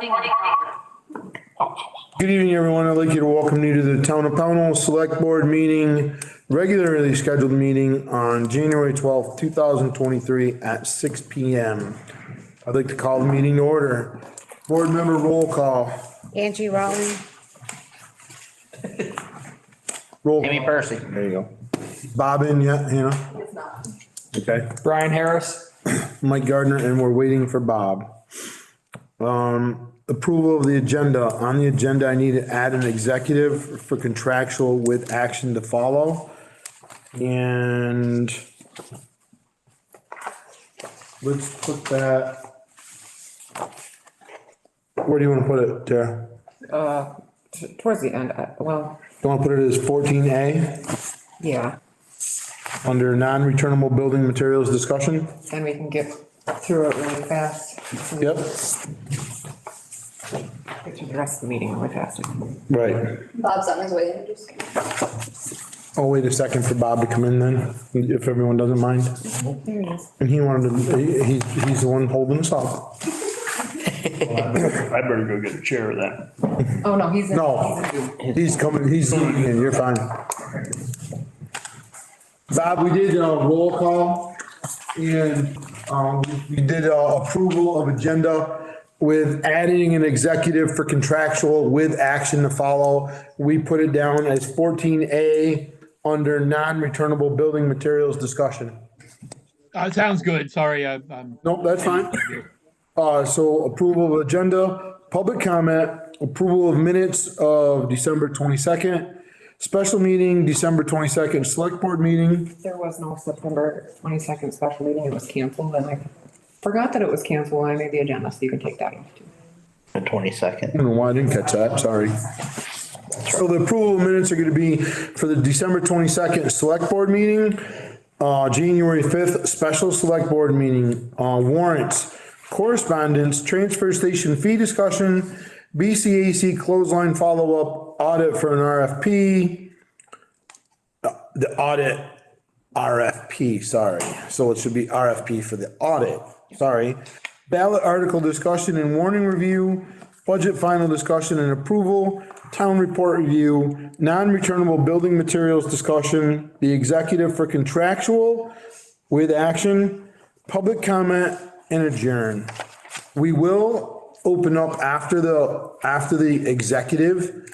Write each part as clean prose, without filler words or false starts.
Good evening, everyone. I'd like you to welcome you to the Town of Pownell Select Board Meeting, regularly scheduled meeting on January 12th, 2023 at 6 p.m. I'd like to call the meeting to order. Board member roll call. Angie Rowling. Roll. Amy Percy. There you go. Bobbin, yeah, Hannah? It's not. Okay. Brian Harris. Mike Gardner, and we're waiting for Bob. Approval of the agenda. On the agenda, I need to add an executive for contractual with action to follow. And let's put that. Where do you want to put it, Tara? Towards the end, well, You want to put it as 14A yeah, under non-returnable building materials discussion? and we can get through it really fast. Yep. Get through the rest of the meeting really fast. Right. Bob's on his way in, just. I'll wait a second for Bob to come in then, if everyone doesn't mind. There he is. And he wanted to, he's the one holding us up. I better go get a chair of that. Oh, no, he's in. No, he's coming, he's in, you're fine. Bob, we did a roll call and, we did approval of agenda with adding an executive for contractual with action to follow. We put it down as 14A under non-returnable building materials discussion. Sounds good. Sorry, I'm. Nope, that's fine. So approval of agenda, public comment, approval of minutes of December 22nd, special meeting, December 22nd, select board meeting. There was no September 22nd special meeting. It was canceled, and I forgot that it was canceled when I made the agenda, so you can take that off too. The 22nd. I don't know why I didn't catch that, sorry. So the approval of minutes are gonna be for the December 22nd select board meeting, January 5th special select board meeting, warrants, correspondence, transfer station fee discussion, BCAC clothesline follow-up, audit for an RFP, the audit RFP, sorry. So it should be RFP for the audit, sorry. Ballot article discussion and warning review, budget final discussion and approval, town report review, non-returnable building materials discussion, the executive for contractual with action, public comment, and adjourn. We will open up after the executive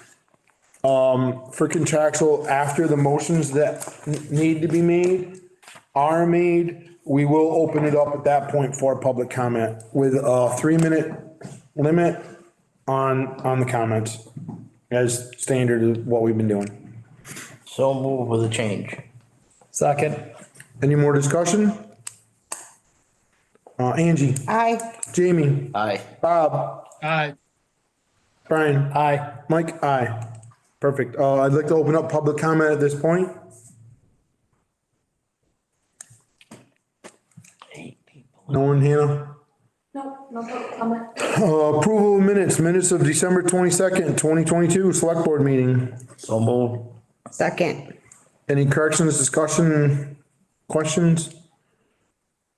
for contractual, after the motions that need to be made are made, we will open it up at that point for public comment with a 3-minute limit on the comments as standard of what we've been doing. So move with a change. Second. Any more discussion? Angie, Aye. Jamie, Aye. Bob, Aye. Brian, Aye. Mike, aye. Perfect. I'd like to open up public comment at this point. 8 people. No one, Hannah? No public comment. Approval of minutes of December 22nd, 2022, select board meeting. So move. Second. Any corrections, discussion, questions?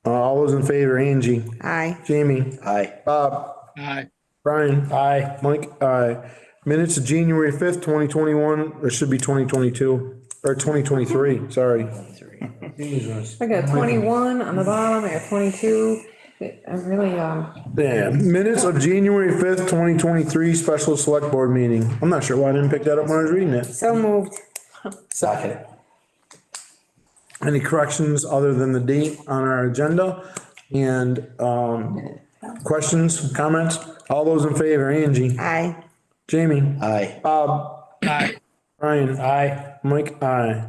All those in favor, Angie, Aye. Jamie, Aye. Bob, Aye. Brian, Aye. Mike, aye. Minutes of January 5th, 2021, or should be 2022, or 2023, sorry. I got 21 on the bottom, I got 22. I really, Yeah, minutes of January 5th, 2023, special select board meeting. I'm not sure why I didn't pick that up when I was reading it. So moved. Second. Any corrections other than the date on our agenda? And, questions, comments? All those in favor, Angie, Aye. Jamie, Aye. Bob, Aye. Brian, Aye. Mike, aye.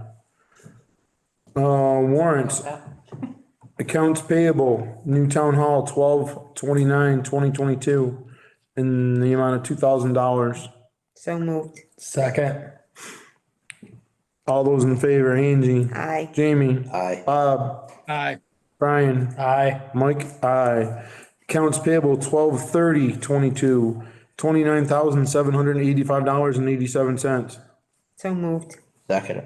Warrants. Accounts payable, New Town Hall, 12/29/2022, in the amount of $2,000. So moved. Second. All those in favor, Angie, Aye. Jamie, Aye. Bob, Aye. Brian, Aye. Mike, aye. Accounts payable, 12/30/22, $29,785.87. So moved. Second.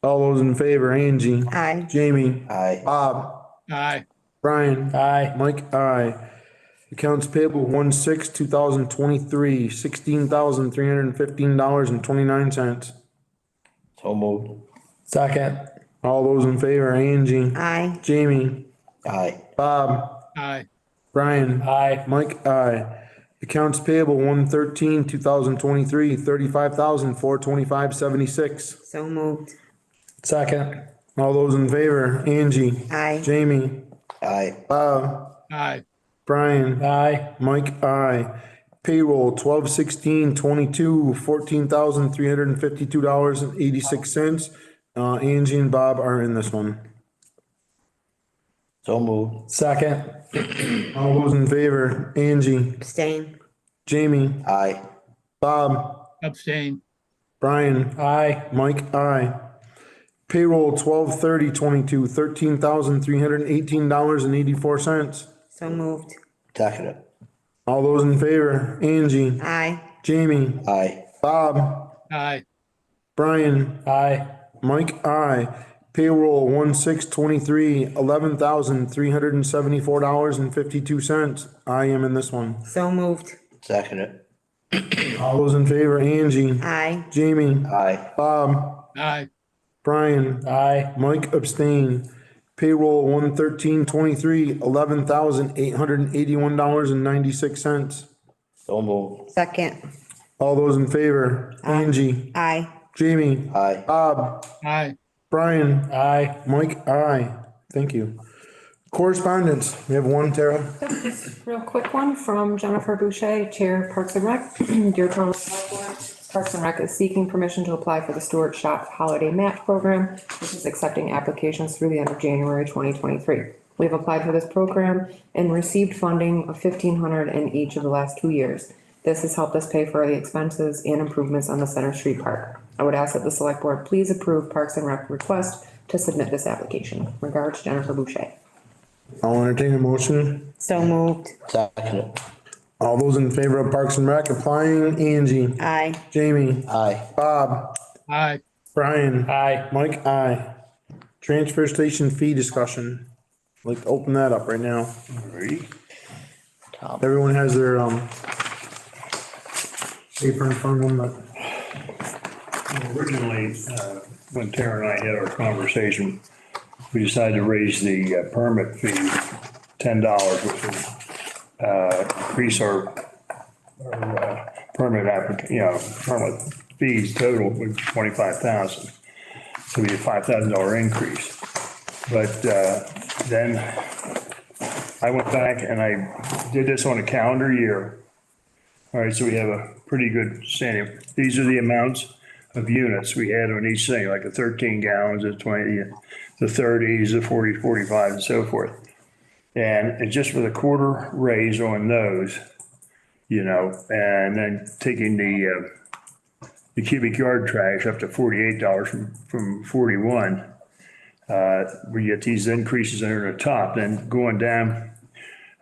All those in favor, Angie, Aye. Jamie, Aye. Bob, Aye. Brian, Aye. Mike, aye. Accounts payable 1/6/2023, $16,315.29. So moved. Second. All those in favor, Angie, Aye. Jamie, Aye. Bob, Aye. Brian. Aye. Mike, aye. Accounts payable 1/13/2023, $35,425.76. So moved. Second. All those in favor, Angie, Aye. Jamie, Aye. Bob, Aye. Brian, Aye. Mike, aye. Payroll 12/16/22, $14,352.86. Angie and Bob are in this one. So moved. Second. All those in favor, Angie, Abstain. Jamie, Aye. Bob, Abstain. Brian, Aye. Mike, aye. Payroll 12/30/22, $13,318.84. So moved. Second it. All those in favor, Angie, Aye. Jamie, Aye. Bob, Aye. Brian, Aye. Mike, aye. Payroll 1/6/23, $11,374.52. I am in this one. So moved. Second it. All those in favor, Angie, Aye. Jamie, Aye. Bob, Aye. Brian, Aye. Mike, abstain. Payroll 1/13/23, $11,881.96. So moved. Second. All those in favor, Angie, Aye. Jamie, Aye. Bob, Aye. Brian, Aye. Mike, aye. Thank you. Correspondence, we have one, Tara. Real quick one from Jennifer Boucher, Chair Parks and Rec. Dear Town Select Board, Parks and Rec is seeking permission to apply for the Stewart Shop Holiday Match Program, which is accepting applications through the end of January 2023. We have applied for this program and received funding of $1,500 in each of the last 2 years. This has helped us pay for the expenses and improvements on the Center Street Park. I would ask that the Select Board please approve Parks and Rec request to submit this application. Regards, Jennifer Boucher. I'll entertain a motion. So moved. Second it. All those in favor of Parks and Rec applying, Angie, Aye. Jamie, Aye. Bob, Aye. Brian, Aye. Mike, aye. Transfer station fee discussion. I'd like to open that up right now. Tom. Everyone has their, paper in front of them, but Originally, when Tara and I had our conversation, we decided to raise the permit fee $10, which would increase our permit permit fees total with 25,000. So we had a $5,000 increase. But then I went back and I did this on a calendar year. All right, so we have a pretty good standing. These are the amounts of units we had on each thing, like the 13 gallons, the 20, the 30s, the 40, 45, and so forth. And it's just with a quarter raise on those, and then taking the cubic yard trash up to $48 from 41. We get these increases under the top, then going down.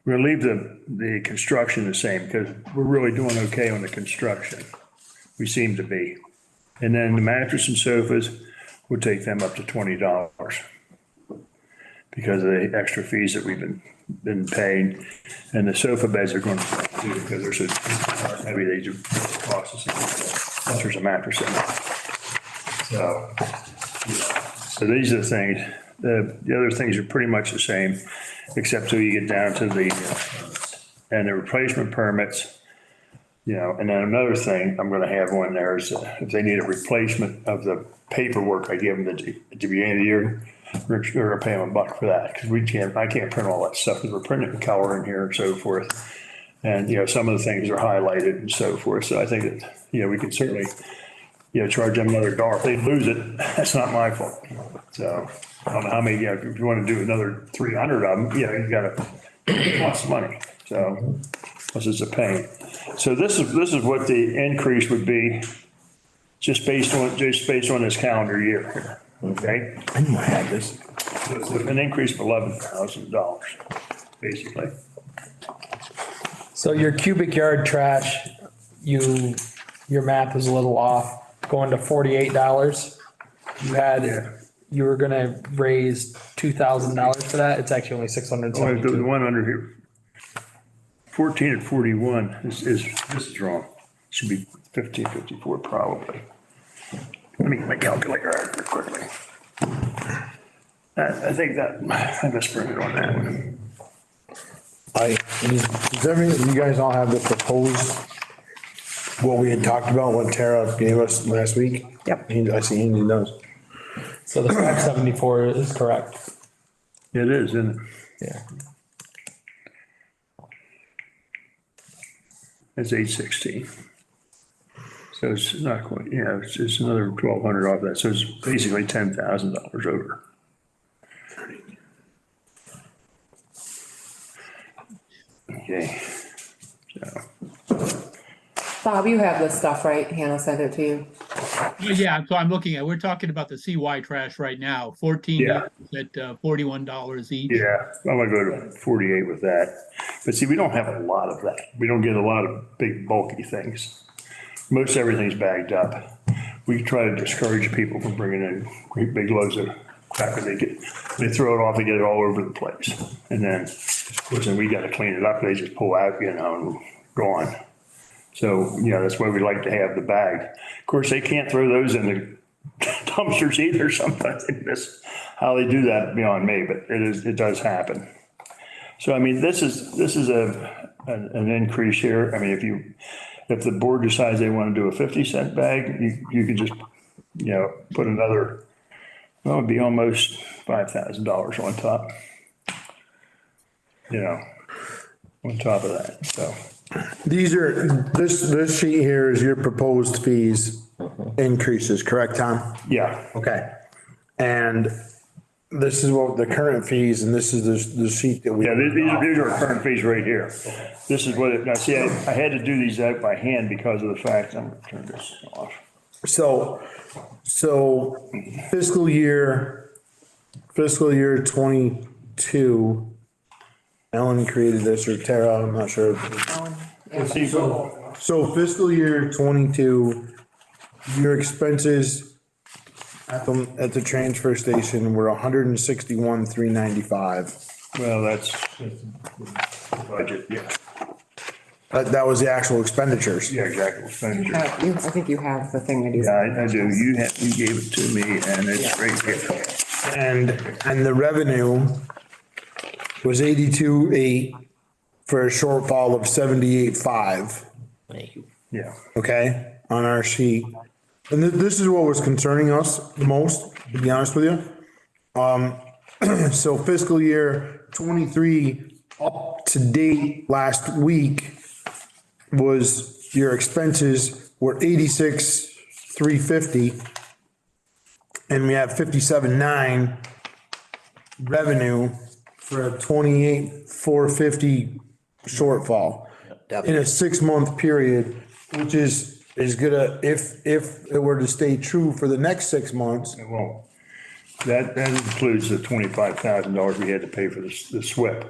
We're gonna leave the construction the same because we're really doing okay on the construction. We seem to be. And then the mattress and sofas, we'll take them up to $20 because of the extra fees that we've been paying. And the sofa beds are going to do because they're so heavy, they do cost us. Plus there's a mattress in it. So these are the things. The other things are pretty much the same, except till you get down to the replacement permits. And then another thing I'm gonna have on there is if they need a replacement of the paperwork I give them at the beginning of the year, we're gonna pay them $1 for that, because I can't print all that stuff, because we're printing in color in here and so forth. And, some of the things are highlighted and so forth, so I think that, we can certainly, charge them another $1. If they lose it, that's not my fault. So, I don't know how many, if you wanna do another 300 of them, you gotta, it costs money, so, plus it's a pain. So this is what the increase would be, just based on this calendar year here, okay? I knew I had this. So it's an increase of $11,000, basically. So your cubic yard trash, your math is a little off, going to $48. You were gonna raise $2,000 for that. It's actually only The $672. one under here, 14 and 41 is, this is wrong. Should be 1554 probably. Let me get my calculator out here quickly. I think that, I misprinted on that one. You guys all have the proposed, what we had talked about, what Tara gave us last week? Yep. I see Andy does. So the 574 is correct. It is, isn't it? Yeah. It's 816. So it's not quite, yeah, it's another 1,200 off that. So it's basically $10,000 over. Okay. So, Bob, you have this stuff, right? Hannah sent it to you. Yeah, so I'm looking at, we're talking about the CY trash right now, 14 Yeah. at $41 each. yeah, I'm gonna go to 48 with that. But see, we don't have a lot of that. We don't get a lot of big bulky things. Most everything's bagged up. We try to discourage people from bringing in great big loads of crap that they throw it off and get it all over the place. And then, of course, then we gotta clean it up. They just pull out, and gone. So, that's why we like to have the bag. Of course, they can't throw those in the dumpsters either sometimes. That's how they do that beyond me, but it does happen. So, I mean, this is an increase here. I mean, if the board decides they want to do a 50-cent bag, you could just, put another, well, it'd be almost $5,000 on top. On top of that, so. This sheet here is your proposed fees increases, correct, Tom? Yeah, Okay. And this is what the current fees, and this is the sheet that we. yeah, these are current fees right here. This is what now see, I had to do these out by hand because of the fact, I'm gonna turn this off. So fiscal year 22, Ellen created this, or Tara, I'm not sure. So fiscal year 22, your expenses at the transfer station were 161,395. Well, that's budget, yeah. That was the actual expenditures. Yeah, exactly. Expenditure. I think you have the thing that he's. Yeah, I do. You gave it to me and it's right here. And the revenue was 82,800 for a shortfall of 78,500. Thank you. Yeah. Okay, on our sheet. And this is what was concerning us the most, to be honest with you. So fiscal year 23 up to date last week was your expenses were 86,350. And we have 57,900 revenue for a 28,450 shortfall in a 6-month period, which is gonna, if it were to stay true for the next 6 months. It won't. That includes the $25,000 we had to pay for the SWIP.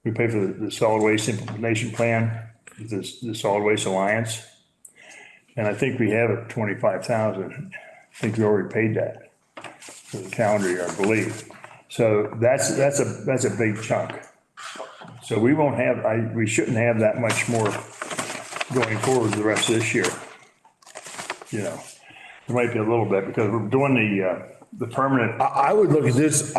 We pay for the solid waste implementation plan, the Solid Waste Alliance. And I think we have a 25,000. I think we already paid that for the calendar year, I believe. So that's a big chunk. So we won't have, we shouldn't have that much more going forward the rest of this year. There might be a little bit because we're doing the permanent. I would look at this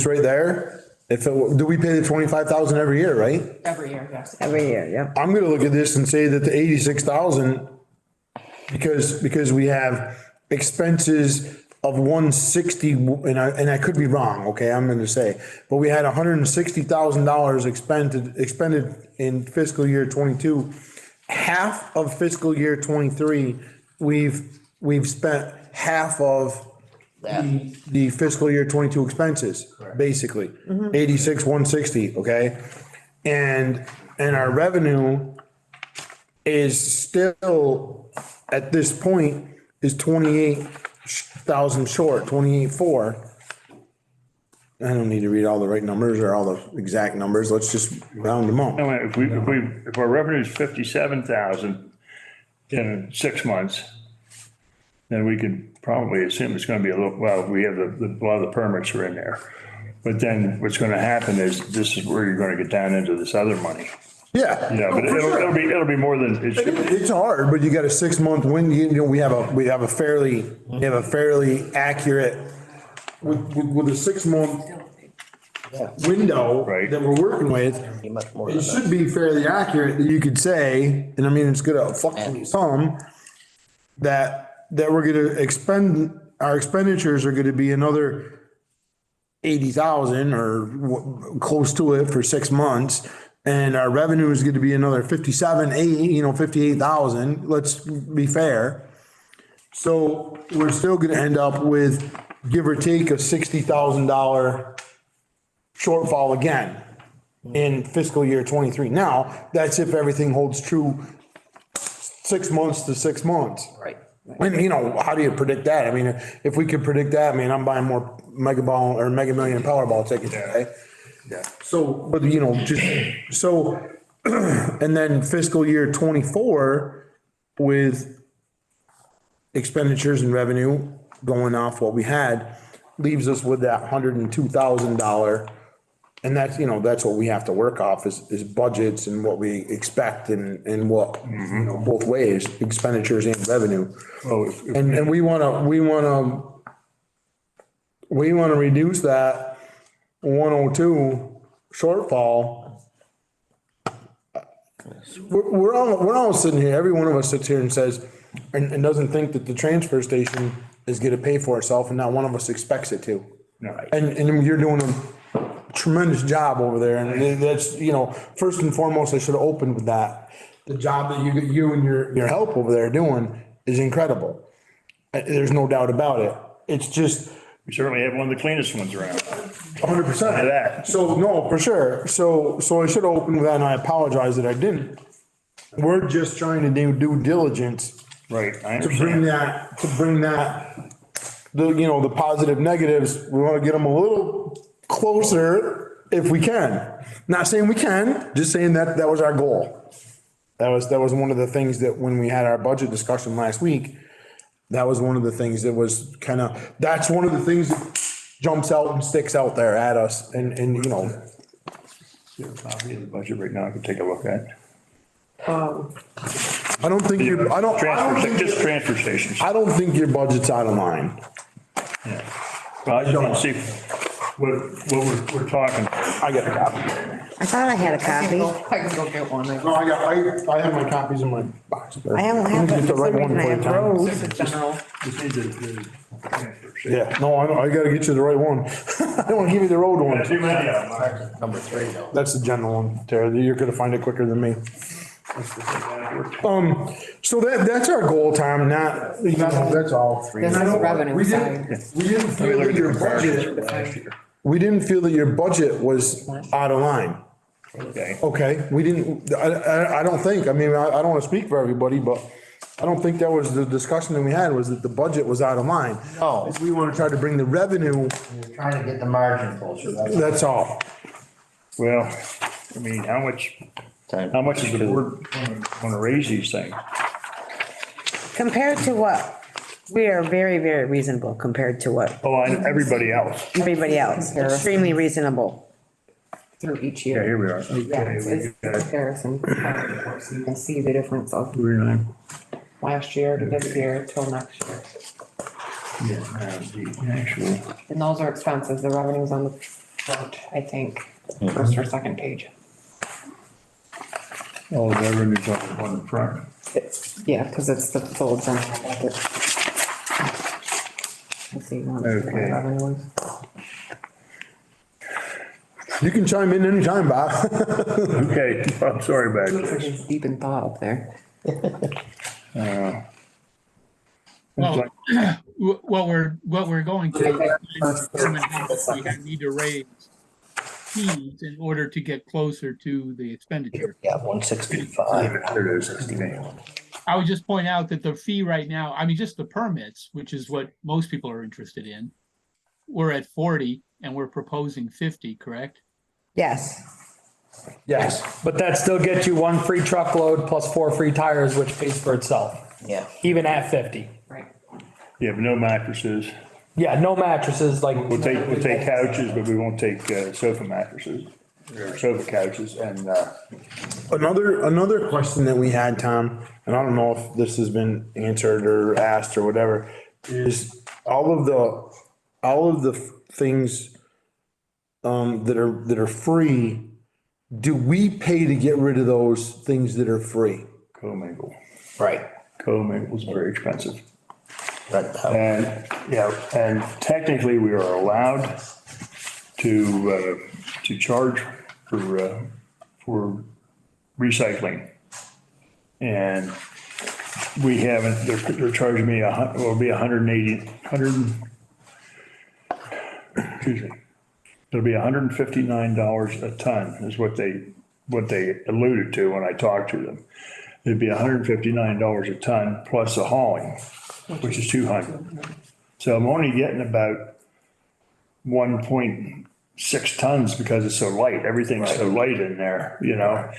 right there. Do we pay the 25,000 every year, right? Every year, yes. Every year, yeah. I'm gonna look at this and say that the 86,000, because we have expenses of 160, and I could be wrong, okay, I'm gonna say, but we had $160,000 expended in fiscal year 22. Half of fiscal year 23, we've spent half of the fiscal year 22 expenses, basically. 86,160, okay? And our revenue is still, at this point, is 28,000 short, 28,400. I don't need to read all the right numbers or all the exact numbers. Let's just round them up. If our revenue is 57,000 in 6 months, then we could probably assume it's gonna be a little, well, we have a lot of the permits are in there. But then what's gonna happen is this is where you're gonna get down into this other money. Yeah. Yeah, but it'll be more than, it should be. It's hard, but you got a 6 month window, we have a fairly accurate, with a 6 month window Right. that we're working with. Be much more It than should that. be fairly accurate that you could say, and I mean, it's gonna fluctuate some, that we're gonna expend, our expenditures are gonna be another 80,000 or close to it for 6 months. And our revenue is gonna be another 58,000, let's be fair. So we're still gonna end up with, give or take, a $60,000 shortfall again in fiscal year 23. Now, that's if everything holds true 6 months to 6 months. Right. And how do you predict that? I mean, if we could predict that, I mean, I'm buying more Mega Ball or Mega Million Powerball tickets today. Yeah. So, but just, so, and then fiscal year 24 with expenditures and revenue going off what we had leaves us with that $102,000. And that's, that's what we have to work off is budgets and what we expect and what, both ways, expenditures and revenue. Well, And we wanna reduce that 102 shortfall. We're all sitting here, every one of us sits here and says, and doesn't think that the transfer station is gonna pay for itself, and not one of us expects it to. No. And you're doing a tremendous job over there, and that's, first and foremost, I should have opened with that. The job that you and your help over there are doing is incredible. There's no doubt about it. It's just, we certainly have one of the cleanest ones around. 100%. That. So, no, for sure. So I should have opened with that, and I apologize that I didn't. We're just trying to do due diligence Right, I to bring understand. that, the positive negatives, we want to get them a little closer if we can. Not saying we can, just saying that was our goal. That was one of the things that when we had our budget discussion last week, that was one of the things that was that's one of the things that jumps out and sticks out there at us and. There's a copy of the budget right now I can take a look at. I don't think Just transfer stations. I don't think your budget's out of line. Yeah. Well, I just want to see what we're talking. I got a copy. I thought I had a copy. I can go get one. No, I have my copies in my box. I don't have Let me it. get the For right some one reason I for you, have Tom. rows. This is general. Just need the transfer station. Yeah, no, I know, I gotta get you the right one. I don't wanna give you the road one. Too many of them. Number 3 though. That's the general one, Tara, you're gonna find it quicker than me. So that's our goal, Tom, that's all. This is revenue We side. didn't feel that your budget, we didn't feel that your budget was out of line. Okay. Okay, we didn't, I don't think, I mean, I don't wanna speak for everybody, but I don't think that was the discussion that we had, was that the budget was out of line. No. We wanna try to bring the revenue, You're trying to get the margin closer. that's all. Well, I mean, how much is the board want to raise these things? Compared to what? We are very, very reasonable compared to what Oh, and everybody else. everybody else, extremely reasonable. Through each Yeah, year. here we are. Yeah, it's Okay, we got comparison. So you can see the difference of 39. last year to this year till next year. Yeah, the actual. And those are expenses. The revenue's on the front, I think, first or second page. All the revenues on the front. Yeah, because it's the full general budget. Let's see. what the Okay. revenue is. You can chime in anytime, Bob. Okay, I'm sorry Looks about like this. he's deep in thought up there. Well, what we're going to determine how much we need to raise fees in order to get closer to the expenditure. Yeah, 165. There it is. I would just point out that the fee right now, I mean, just the permits, which is what most people are interested in, we're at 40 and we're proposing 50, correct? Yes. Yes, but that still gets you 1 free truckload plus 4 free tires, which pays for itself, Yeah. even at 50. Right. Yeah, but no mattresses. Yeah, no mattresses like. We'll take couches, but we won't take sofa mattresses or sofa couches and, Another question that we had, Tom, and I don't know if this has been answered or asked or whatever, is all of the things that are free, do we pay to get rid of those things that are free? commingle. Right. Commingle is very expensive. But, And, yeah, and technically we are allowed to charge for recycling. And we haven't, they're charging me it'll be 180, excuse me. It'll be $159 a ton is what they alluded to when I talked to them. It'd be $159 a ton plus the hauling, which is 200. So I'm only getting about 1.6 tons because it's so light. Everything's so light in there, you know?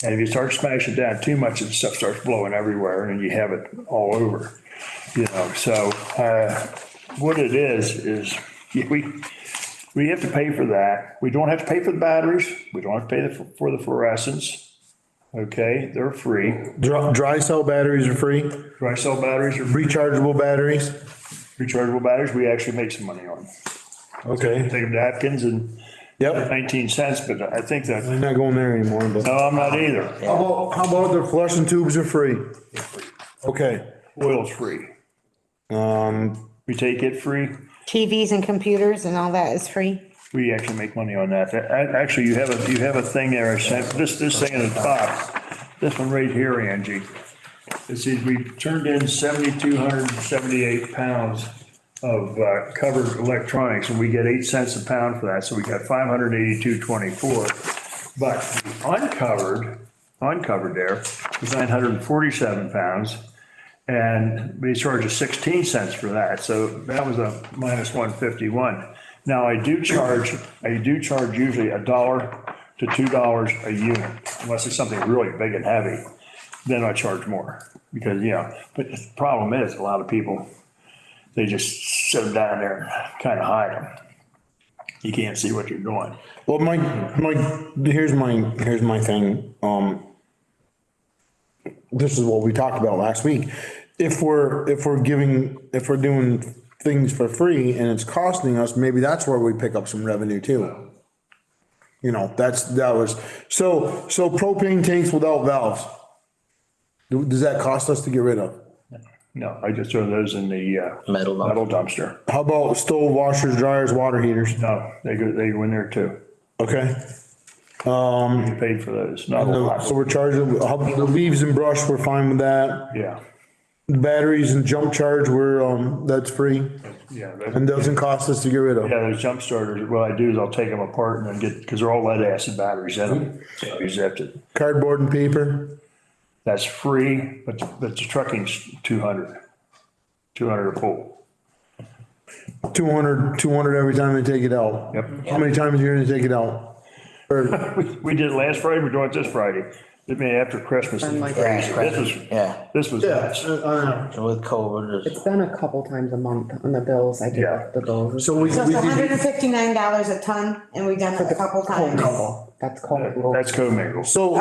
And if you start smashing it down too much, and stuff starts blowing everywhere and you have it all over, you know? So, what it is we have to pay for that. We don't have to pay for the batteries. We don't have to pay for the fluorescents. Okay, they're free. Dry cell batteries are free, Dry cell batteries are free. rechargeable batteries, Rechargeable batteries, we actually make some money on. okay, Take them to Atkins and yep, 19 cents, but I think that, I'm not going there anymore, but. no, I'm not either. How about the flushing tubes are free? Okay, Oil's free. We take it free. TVs and computers and all that is free? We actually make money on that. Actually, you have a thing there, I sent, this thing at the top, this one right here, Angie. It says we turned in 7,278 pounds of covered electronics and we get 8 cents a pound for that. So we got 582.24. But the uncovered there was 947 pounds. And we charge us 16 cents for that. So that was a minus 151. Now I do charge usually $1 to $2 a unit, unless it's something really big and heavy, then I charge more because, you know, but the problem is a lot of people, they just sit them down there and kind of hide them. You can't see what you're doing. well, here's my thing, this is what we talked about last week. If we're doing things for free and it's costing us, maybe that's where we pick up some revenue too. You know, so propane tanks without valves. Does that cost us to get rid of? No, I just throw those in the Metal dumpster. metal dumpster. How about stove, washers, dryers, water heaters? No, they go in there too. Okay. You paid for those, not a So lot. we're charging, the leaves and brush, we're fine with that. Yeah, Batteries and jump charge, that's free yeah. and doesn't cost us to get rid of. Yeah, those jump starters, what I do is I'll take them apart and then because they're all lead acid batteries in them. So you zipped it. Cardboard and paper, That's free, but the trucking's 200 a pull. 200 every time they take it out. Yep. How many times a year do they take it out? Or, We did it last Friday, we're doing it this Friday. I mean, after Christmas. This was, Yeah, this was nuts. and with COVID, It's been a couple times a month on the bills. I did Yeah. the bills. so we So it's did, $159 a ton and we've done it a couple times. That's called. That's co-mingle. so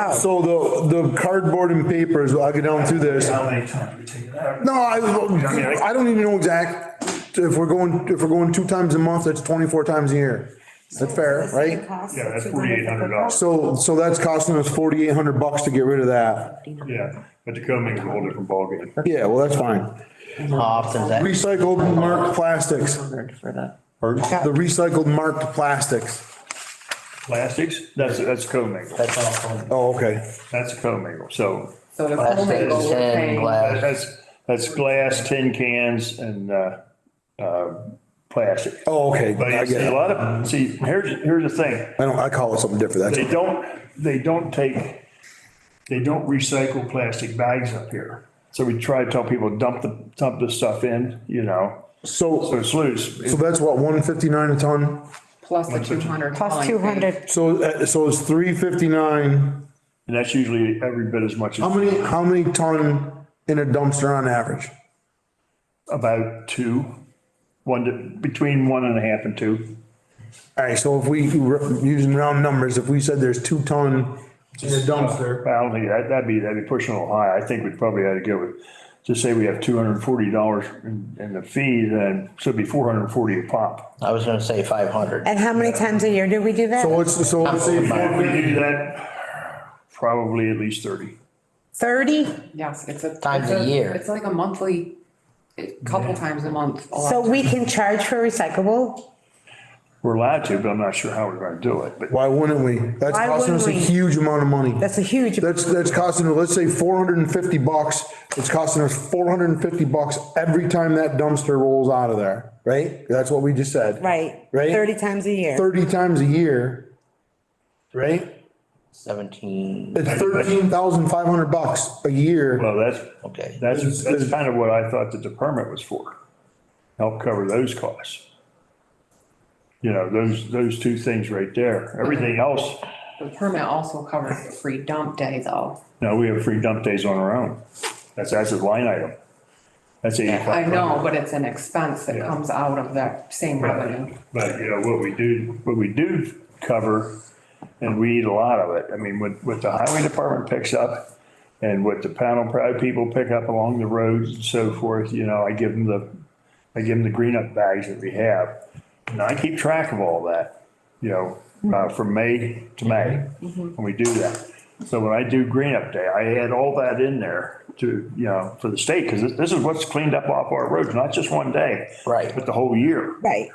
the cardboard and papers, I'll get down through this. How many times we take it out? No, I don't even know exact, if we're going 2 times a month, that's 24 times a year. That's fair, right? Yeah, that's $4,800. So that's costing us $4,800 to get rid of that. Yeah, but the co-mingle is a whole different ballgame. Yeah, well, that's fine. how often is that? Recycled marked plastics, For that. the recycled marked plastics. Plastics, that's co-mingle. That's also Oh, okay. That's a co-mingle. So So the plastic, commingle, we're tin, paying. glass. that's glass, tin cans and, plastic. Oh, okay. But I you see, get a it. lot of, see, here's the thing. I call it something different. They That's, don't recycle plastic bags up here. So we try to tell people, dump the stuff in, you know, so so it's loose. that's what, 159 a ton? Plus the 200. Plus hauling fee. 200. So it's 359. And that's usually every bit as much as How many ton in a dumpster on average? about 2. between 1.5 and 2. All right, so if we, using round numbers, if we said there's 2 ton in a dumpster, I don't think that'd be pushing a little high. I think we'd probably have to go with, just say we have $240 in the fee, then so it'd be 440 a pop. I was gonna say 500. And how many times a year do we do that? so let's say, If we do that, probably at least 30. 30? Yes, it's a. Times it's a year. It's like a monthly, couple times a month. a lot So of we times. can charge for recyclable? We're allowed to, but I'm not sure how we're gonna do it, but. why wouldn't we? That's Why costing us a wouldn't we? huge amount of money. That's a huge, That's costing, let's say $450. It's costing us $450 every time that dumpster rolls out of there, right? That's what we just said. right. Right? 30 times a year. 30 times a year, right? 17, It's $13,500 a year. Well, okay. that's kind of what I thought the permit was for. Help cover those costs. You know, those two things right there. Everything else, The permit also covers the free dump day though. no, we have free dump days on our own. That's a line item. That's 85. I know, but it's an expense that Yeah. comes out of that same revenue. But, you know, what we do cover, and we eat a lot of it. I mean, what the highway department picks up and what the panel proud people pick up along the roads and so forth, you know, I give them the green up bags that we have. And I keep track of all that, you know, from May to May, when we do that. So when I do green up day, I add all that in there to, you know, for the state, because this is what's cleaned up off our roads, not just one day. Right. But the whole year. Right.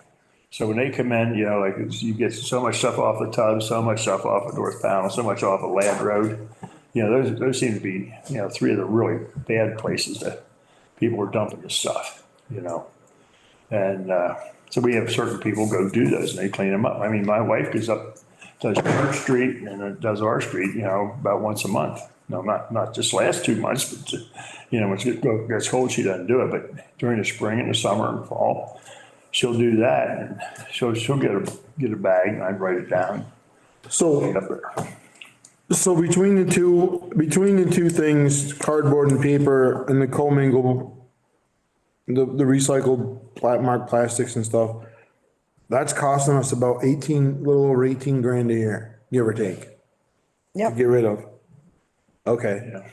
So when they come in, you know, like you get so much stuff off the tub, so much stuff off of North Pownell, so much off of Ladd Road. You know, those seem to be, you know, 3 of the really bad places that people are dumping this stuff, you know. And, so we have certain people go do those and they clean them up. I mean, my wife goes up, does Church Street and then does our street, you know, about once a month. No, not just last 2 months, but, you know, when it gets cold, she doesn't do it. But during the spring and the summer and fall, she'll do that. And she'll get a bag and I'd write it down. So, Up there. so between the two things, cardboard and paper and the commingled, the recycled marked plastics and stuff, that's costing us about little over 18 grand a year, give or take, to Yep. get rid of. Okay. Yeah.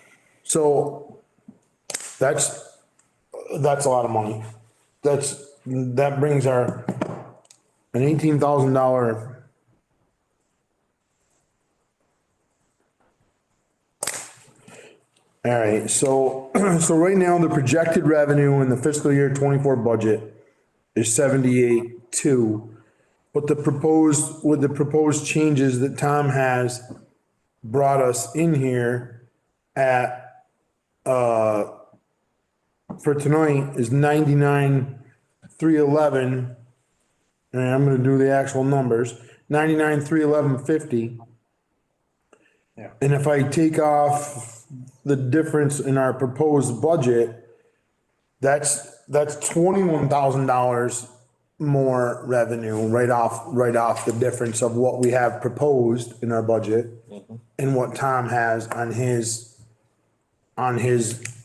So that's a lot of money. That brings an $18,000. All right, so right now the projected revenue in the fiscal year 24 budget is 78.2. But with the proposed changes that Tom has brought us in here at, for tonight is 99,311. And I'm gonna do the actual numbers, 99,311.50. Yeah. And if I take off the difference in our proposed budget, that's $21,000 more revenue right off the difference of what we have proposed in our budget and what Tom has on his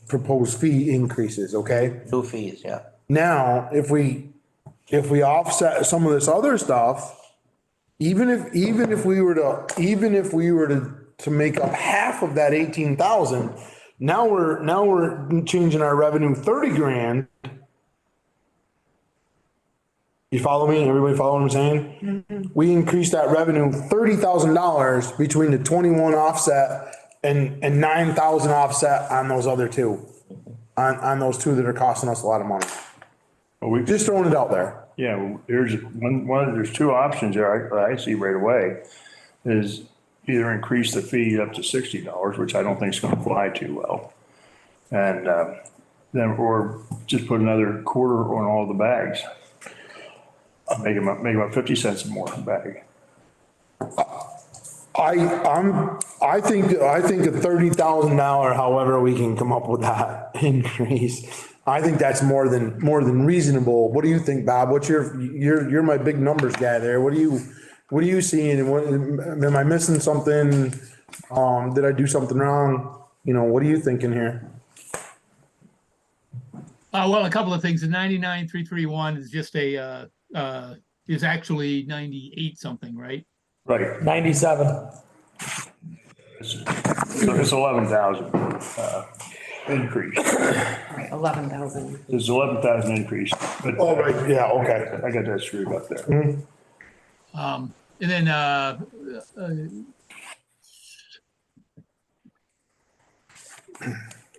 proposed fee increases, okay? New fees, yeah. Now, if we offset some of this other stuff, even if we were to make up half of that 18,000, now we're changing our revenue 30 grand. You follow me? Everybody follow what I'm saying? We increased that revenue $30,000 between the 21 offset and 9,000 offset on those other two. On those two that are costing us a lot of money. Well, Just throwing it out there. yeah, well, there's there's 2 options there I see right away, is either increase the fee up to $60, which I don't think is gonna fly too well. And, then, or just put another quarter on all the bags. Make them up 50 cents more a bag. I think a $30,000, however we can come up with that increase, I think that's more than reasonable. What do you think, Bob? You're my big numbers guy there. What are you seeing? And am I missing something? Did I do something wrong? You know, what are you thinking here? Well, a couple of things. The 99,331 is just is actually 98 something, right? Right, 97. it's 11,000, increase. Right, 11,000. There's 11,000 increase, but. Oh, right, yeah, okay. I got that screwed up there. And then,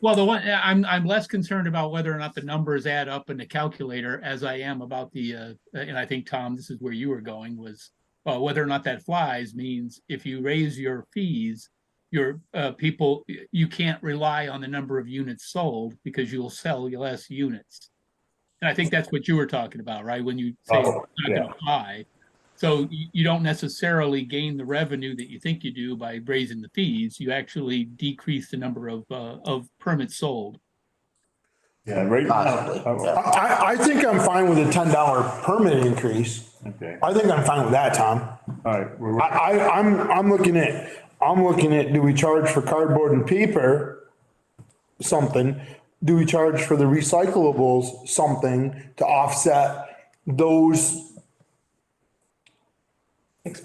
well, the one, I'm less concerned about whether or not the numbers add up in the calculator as I am about the, and I think, Tom, this is where you were going, was, whether or not that flies means if you raise your fees, your people, you can't rely on the number of units sold because you'll sell less units. And I think that's what you were talking about, right? When you say it's not going to fly. So you don't necessarily gain the revenue that you think you do by raising the fees. You actually decrease the number of permits sold. Yeah, right Possibly, now. yeah. I think I'm fine with a $10 permit increase. Okay, I think I'm fine with that, Tom. all right. I'm looking at, do we charge for cardboard and paper? Something. Do we charge for the recyclables? Something to offset those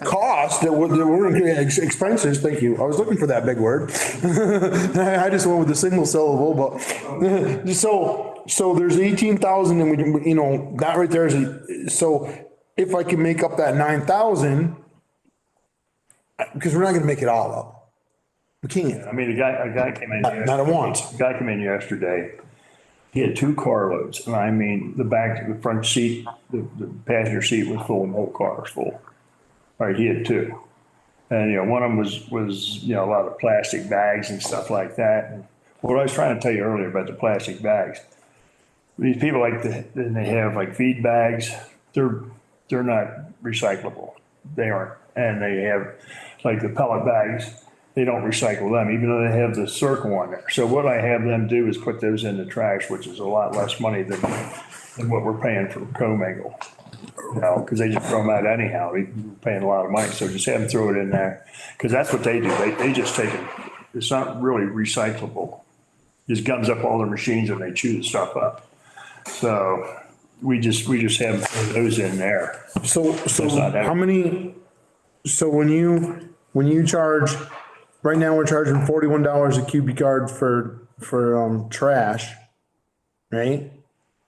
costs that were expenses. Thank you. I was looking for that big word. I just went with the single syllable, but so there's 18,000 and we, that right there is, so if I can make up that 9,000, because we're not gonna make it all up. We can't, I mean, a guy came in. not at once. A guy came in yesterday. He had 2 carloads, and I mean, the front seat, the passenger seat was full and the whole car was full. All right, he had 2. And, one of them was, a lot of plastic bags and stuff like that. And what I was trying to tell you earlier about the plastic bags, these people and they have like feed bags, they're not recyclable. They aren't. And they have like the pellet bags, they don't recycle them, even though they have the circle on there. So what I have them do is put those in the trash, which is a lot less money than what we're paying for commingle. Because they just throw them out anyhow. We're paying a lot of money, so just have them throw it in there. Because that's what they do. They just take it. It's not really recyclable. Just gums up all their machines and they chew the stuff up. So we just have those in there. So not that- how many, so when you charge, right now we're charging $41 a cubic yard for trash, right?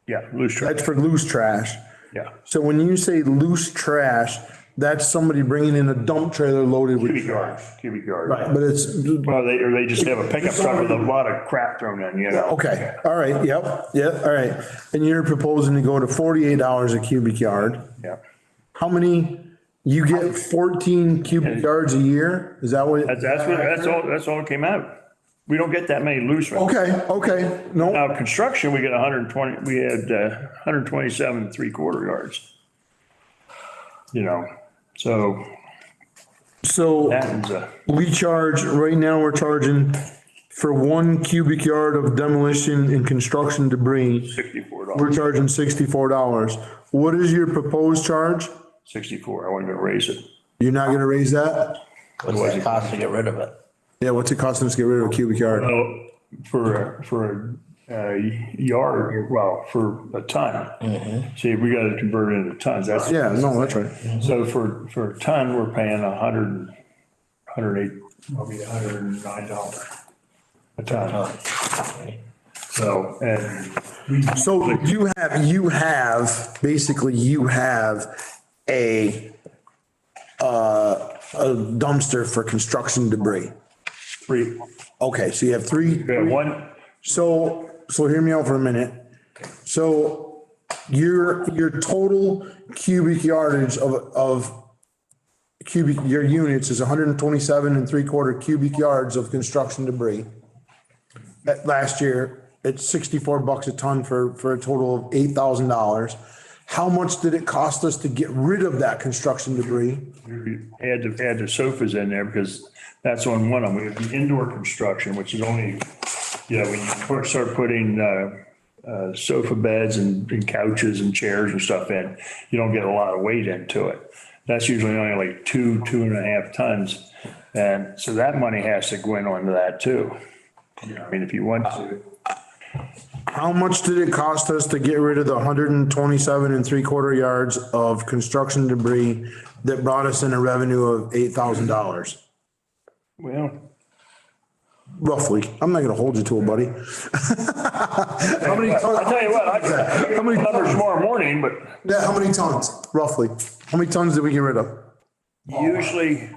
Yeah, loose trash. That's for loose trash. Yeah. So when you say loose trash, that's somebody bringing in a dump trailer loaded with Cubic yard, trash. cubic yard. Right, but it's, Well, they just have a pickup truck with a lot of crap thrown in, okay, all right, yep, all right. And you're proposing to go to $48 a cubic yard. Yeah. How many, you get 14 cubic yards a year? Is that what? That's all it came out. We don't get that many loose ones. Okay, no, Now, construction, we get 120, we had 127 3/4 yards. So that is we charge, right now we're charging for 1 cubic yard of demolition and construction debris. $64. We're charging $64. What is your proposed charge? 64, I wasn't gonna raise it. You're not gonna raise that? What's it cost to get rid of it? Yeah, what's it costing us to get rid of a cubic yard? Well, for a yard, well, for a ton. See, we gotta convert it into tons, that's. Yeah, no, that's right. So for a ton, we're paying $108, probably $109 a ton. So, and So you have, basically you have a dumpster for construction debris. free, Okay, so you have 3. we have one, So hear me out for a minute. So your total cubic yardage of your units is 127 3/4 cubic yards of construction debris. Last year, it's $64 a ton for a total of $8,000. How much did it cost us to get rid of that construction debris? we add the sofas in there because that's on one of them. We have the indoor construction, which is only, when you start putting sofa beds and couches and chairs and stuff in, you don't get a lot of weight into it. That's usually only like 2.5 tons. And so that money has to go in onto that too. I mean, if you want to. how much did it cost us to get rid of the 127 3/4 yards of construction debris that brought us in a revenue of $8,000? Well, Roughly. I'm not gonna hold you to it, buddy. How many tons? I'll tell you what, How many numbers tons? tomorrow morning, but Yeah, how many tons, roughly? How many tons did we get rid of? usually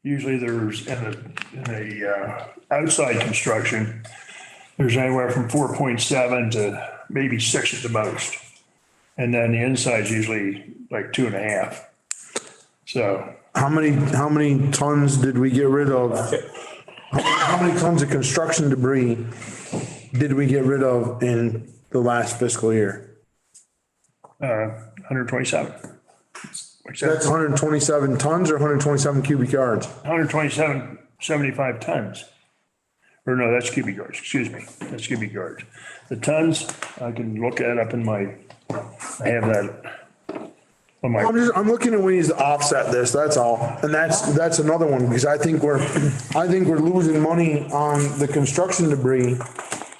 there's in the outside construction, there's anywhere from 4.7 to maybe 6 at the most. And then the inside's usually like 2.5. So How many tons did we get rid of? How many tons of construction debris did we get rid of in the last fiscal year? 127. That's 127 tons or 127 cubic yards? 127, 75 tons. Or no, that's cubic yards, excuse me. That's cubic yards. The tons, I can look that up in my, I have that on my, I'm looking at ways to offset this, that's all. And that's another one, because I think we're losing money on the construction debris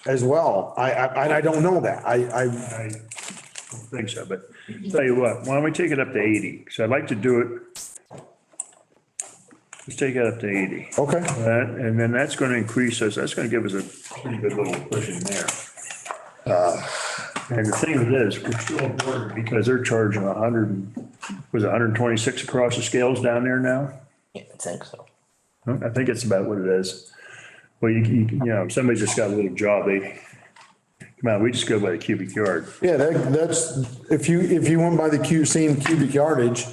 as well. I don't know that. I don't think so, but tell you what, why don't we take it up to 80? So I'd like to do it. Let's take it up to 80. Okay. And then that's going to increase us, that's going to give us a pretty good little cushion there. And the thing with this, we're still important because they're charging 126 across the scales down there now? Yeah, I think so. I think it's about what it is. Well, you know, if somebody just got a little job, come on, we just go by the cubic yard. Yeah, that's, if you went by the same cubic yardage,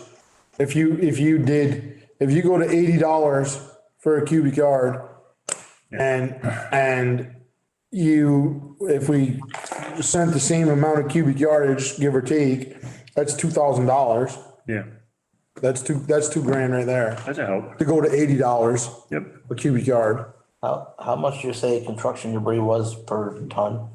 if you go to $80 for a cubic yard and if we sent the same amount of cubic yardage, give or take, that's $2,000. Yeah, That's $2 grand right there. that's a help. To go to $80 Yep. a cubic yard. How much do you say construction debris was per ton?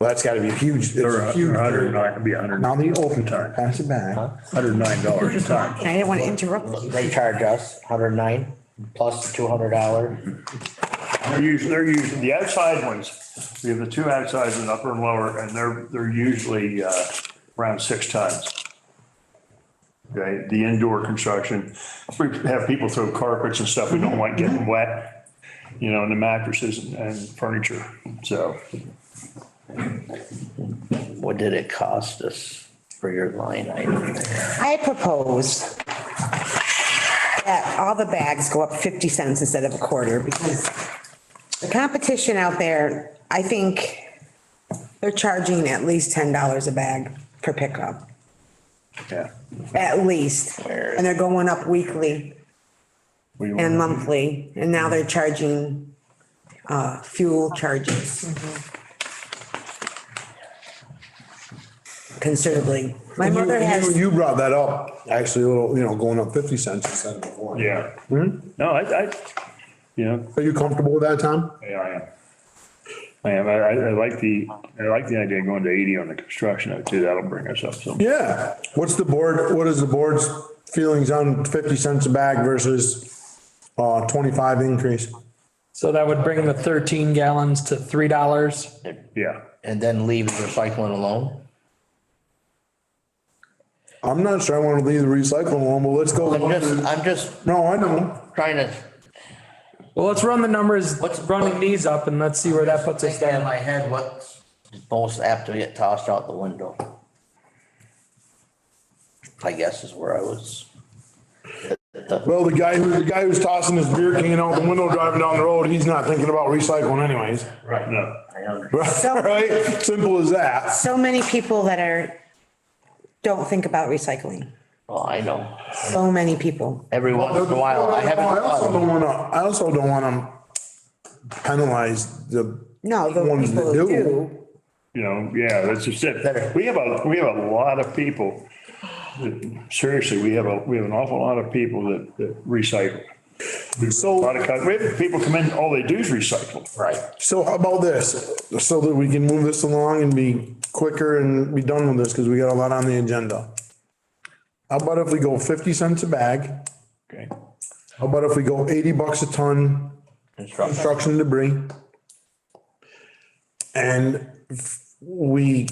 Well, that's gotta be huge. It's Or huge. 109, it'd be 100. Now the open time, pass it back. $109 a ton. I didn't want to interrupt. They charge us 109 plus $200. They're usually the outside ones. We have the two outsides, an upper and lower, and they're usually around 6 tons. Okay, the indoor construction, we have people throw carpets and stuff we don't want getting wet, you know, and the mattresses and furniture, so. What did it cost us for your line item there? I propose that all the bags go up 50 cents instead of a quarter, because the competition out there, I think they're charging at least $10 a bag per pickup, Yeah. at least. And they're going up weekly and monthly, and now they're charging fuel charges considerably. My mother has. You brought that up, actually, a little, going up 50 cents instead of before. Yeah. No, I, you know, Are you comfortable with that, Tom? yeah, I am. I like the idea of going to 80 on the construction note too. That'll bring us up some. Yeah. What is the board's feelings on 50 cents a bag versus 25 increase? So that would bring the 13 gallons to $3. Yeah. And then leave recycling alone? I'm not sure I want to leave the recycling one, but let's go. I'm just No, I know. trying to Well, let's run the numbers, running these up and let's see where that puts us think in down. my head what's most apt to get tossed out the window. I guess is where I was. Well, the guy who's tossing his beer can out the window driving down the road, he's not thinking about recycling anyways. Right. No. I understand. Right? Simple as that. So many people that don't think about recycling. Well, I know. So many people. Every once in a while, I haven't I also thought of don't wanna penalize the No, the ones people that who do. do. You know, yeah, that's just it. We have a lot of people that, seriously, we have an awful lot of people that recycle. So, We have people come in, all they do is recycle. Right. so how about this? So that we can move this along and be quicker and be done with this, because we got a lot on the agenda. How about if we go 50 cents a bag? Okay. How about if we go $80 a ton Construction. construction debris? and we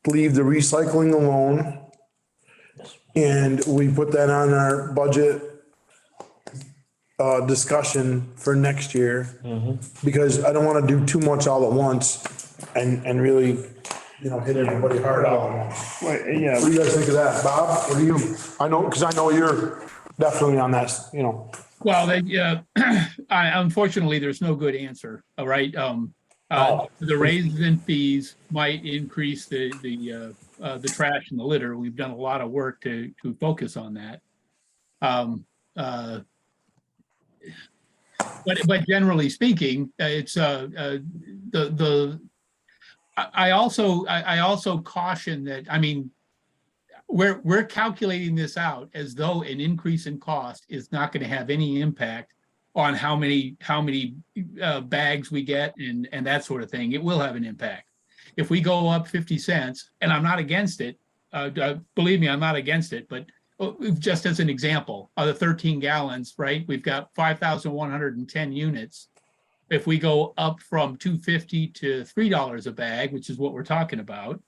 leave the recycling alone. And we put that on our budget discussion for next year. Because I don't want to do too much all at once and really, hit everybody hard all at once. Well, yeah, What do you guys think of that, Bob? What do you, because I know you're definitely on that, Well, unfortunately, there's no good answer, all right? The raises in fees might increase the trash and the litter. We've done a lot of work to focus on that. But generally speaking, it's I also caution that, I mean, we're calculating this out as though an increase in cost is not going to have any impact on how many bags we get and that sort of thing. It will have an impact. If we go up 50 cents, and I'm not against it, believe me, I'm not against it, but just as an example, of the 13 gallons, right? We've got 5,110 units. If we go up from $2.50 to $3 a bag, which is what we're talking about,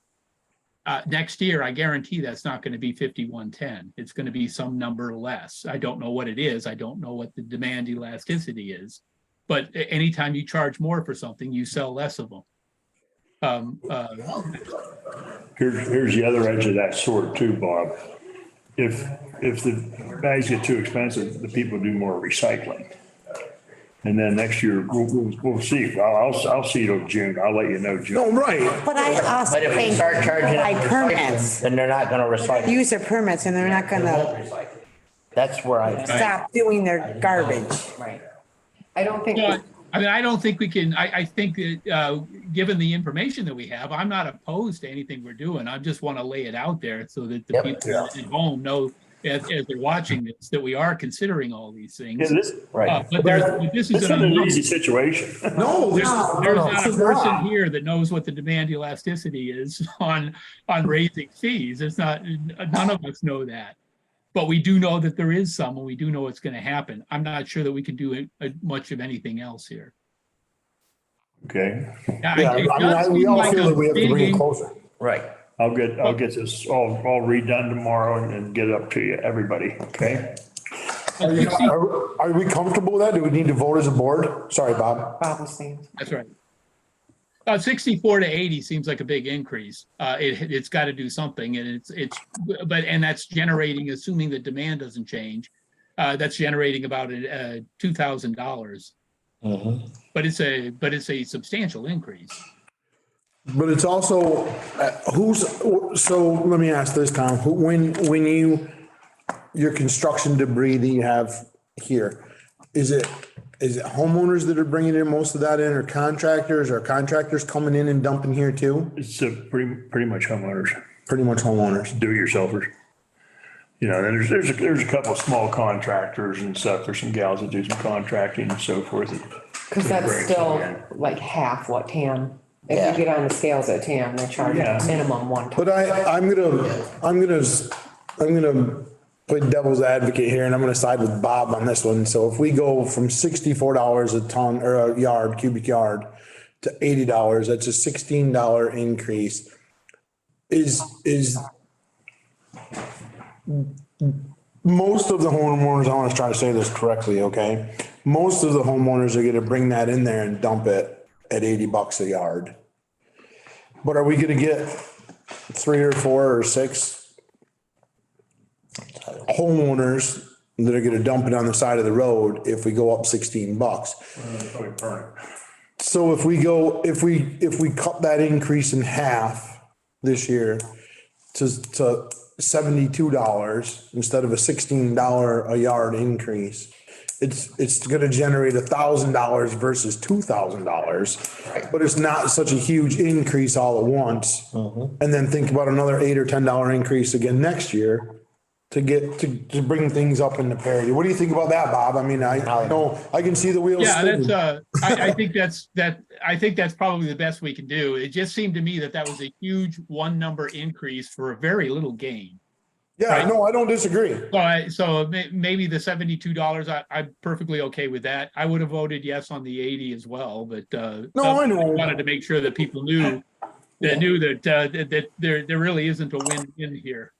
next year, I guarantee that's not going to be 5110. It's going to be some number less. I don't know what it is. I don't know what the demand elasticity is. But anytime you charge more for something, you sell less of them. here's the other edge of that sword too, Bob. If the bags get too expensive, the people do more recycling. And then next year, we'll see. I'll see you June. I'll let you know, June. no, right. But I also But if we think start charging by them permits, then they're not gonna recycle. use their permits and they're not gonna That's where I, stop doing their garbage. Right. I don't think. But, I mean, I don't think we can, I think that, given the information that we have, I'm not opposed to anything we're doing. I just want to lay it out there so that the Yep. people at home know as they're watching this, that we are considering all these things. Yeah, this, right. But this it's is not an an easy situation. No, there's not a it's person not. here that knows what the demand elasticity is on raising fees. It's not, none of us know that. But we do know that there is some, and we do know it's going to happen. I'm not sure that we can do much of anything else here. Okay, Yeah, we all feel that we have to bring it closer. Right. I'll get this all redone tomorrow and get it up to you, everybody, okay? Are we comfortable with that? Do we need to vote as a board? Sorry, Bob. Bob was saying. That's right. 64 to 80 seems like a big increase. It's got to do something, and and that's generating, assuming the demand doesn't change, that's generating about $2,000. But it's a substantial increase. But it's also, so let me ask this, Tom, when your construction debris that you have here, is it homeowners that are bringing in most of that in, or contractors? Are contractors coming in and dumping here too? It's pretty much homeowners, Pretty much homeowners. do-it-yourselfers. You know, and there's a couple of small contractors and stuff. There's some gals that do some contracting and so forth. Because that's still like half what TAM, if you get on the scales at TAM, they're charging Yeah. minimum one. But I'm gonna play devil's advocate here, and I'm gonna side with Bob on this one. So if we go from $64 a ton or a yard, cubic yard, to $80, that's a $16 increase. Is most of the homeowners, I want to try to say this correctly, okay? Most of the homeowners are gonna bring that in there and dump it at $80 a yard. But are we gonna get 3 or 4 or 6 homeowners that are gonna dump it on the side of the road if we go up $16? So if we cut that increase in half this year to $72 instead of a $16 a yard increase, it's gonna generate $1,000 versus $2,000. But it's not such a huge increase all at once. And then think about another $8 or $10 increase again next year to bring things up into parity. What do you think about that, Bob? I mean, I know, I can see the wheels spinning. Yeah, I think that's probably the best we can do. It just seemed to me that was a huge one number increase for a very little gain. Yeah, no, I don't disagree. So maybe the $72, I'm perfectly okay with that. I would have voted yes on the 80 as well, but No, I know. wanted to make sure that people knew that there really isn't a win-win here.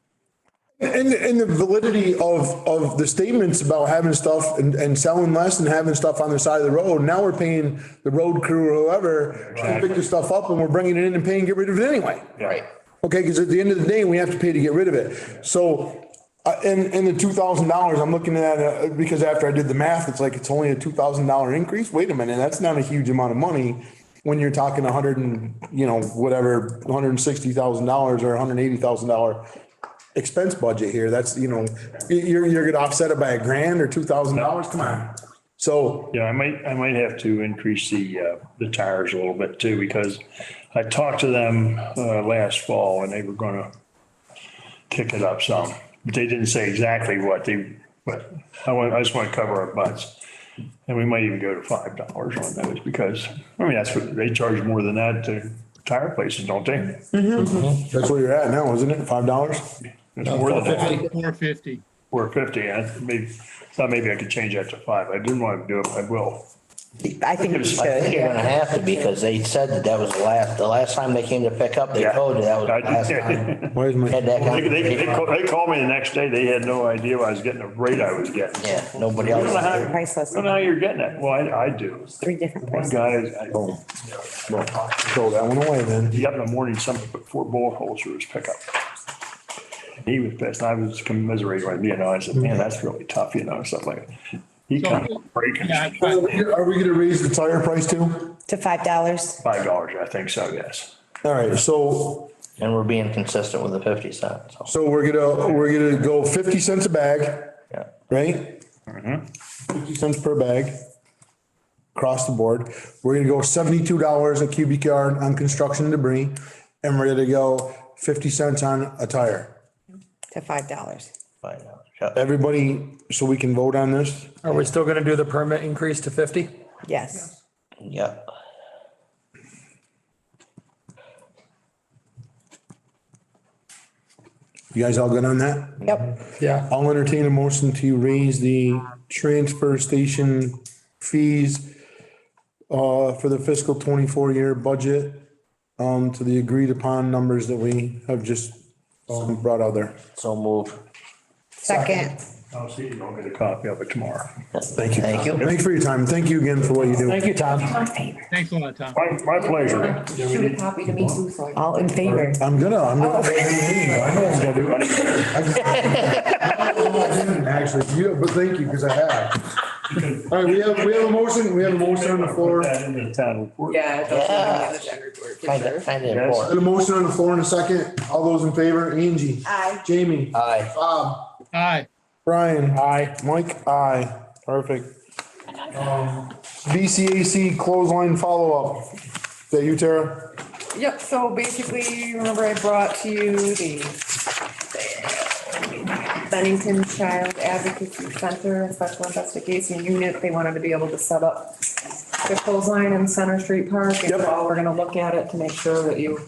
And the validity of the statements about having stuff and selling less and having stuff on the side of the road. Now we're paying the road crew or whoever to pick the stuff up and we're bringing it in and paying to get rid of it anyway. Right. Okay, because at the end of the day, we have to pay to get rid of it. So, in the $2,000, I'm looking at it, because after I did the math, it's like, it's only a $2,000 increase. Wait a minute, that's not a huge amount of money when you're talking whatever, $160,000 or $180,000 expense budget here. That's, you're gonna offset it by $1,000 or $2,000. Come on. So, Yeah, I might have to increase the tires a little bit too, because I talked to them last fall and they were gonna kick it up some. But they didn't say exactly what but I just want to cover our butts. And we might even go to $5 on those because, that's what they charge more than that to tire places, don't they? that's where you're at now, isn't it? $5? It's more than that. $450. $450. Maybe I could change that to $5. I didn't want to do it, but I will. I think we I think should. you're gonna have to because they said that was the last time they came to pick up, they Yeah. told you that was the last time. Where's my? Had that They called me the next day. They had no idea I was getting the rate I was getting. Yeah, nobody I don't know else. how, Priceless. I don't know how you're getting it. Well, I do. 3 different One prices. guy, Boom. Well, throw that one away then. he got in the morning, somebody put 4 bullet holes through his pickup. He was pissed. And I was commiserating with him, I said, man, that's really tough, stuff like that. He kind of breaking Yeah, Are we gonna raise the tire price too? To $5. $5, I think so, yes. All right, so And we're being consistent with the 50 cents. So, we're gonna go 50 cents a bag, yeah. right? 50 cents per bag across the board. We're gonna go $72 a cubic yard on construction debris, and we're gonna go 50 cents on a tire. To $5. $5. Yeah. Everybody, so we can vote on this? Are we still gonna do the permit increase to 50? Yes. Yeah. You guys all good on that? Yep. Yeah. I'll entertain a motion to raise the transfer station fees for the fiscal 24 year budget to the agreed upon numbers that we have just brought out there. So move. Second. I'll see you. I'll get a copy of it tomorrow. Thank you. Thank you. Thanks for your time. Thank you again for what you do. Thank you, Tom. Thanks a lot, Tom. My pleasure. Shoot a copy to me too, so I. All in favor? I'm gonna. I know what I'm gonna do. Actually, but thank you, because I have. All right, we have a motion on the floor. That in the town report. Yeah. it does Yeah. in the check report, for Kind sure. of And important. a motion on the floor in a second. All those in favor, Angie. Aye. Jamie. Aye. Bob. Aye. Brian. Aye. Mike, aye. Perfect. BCAC clothesline follow-up. Is that you, Tara? Yep, so basically, remember I brought to you the Bennington Child Advocacy Center and Special Investigation Unit. They wanted to be able to set up the clothesline in Center Street Park. And Yep. so we're gonna look at it to make sure that you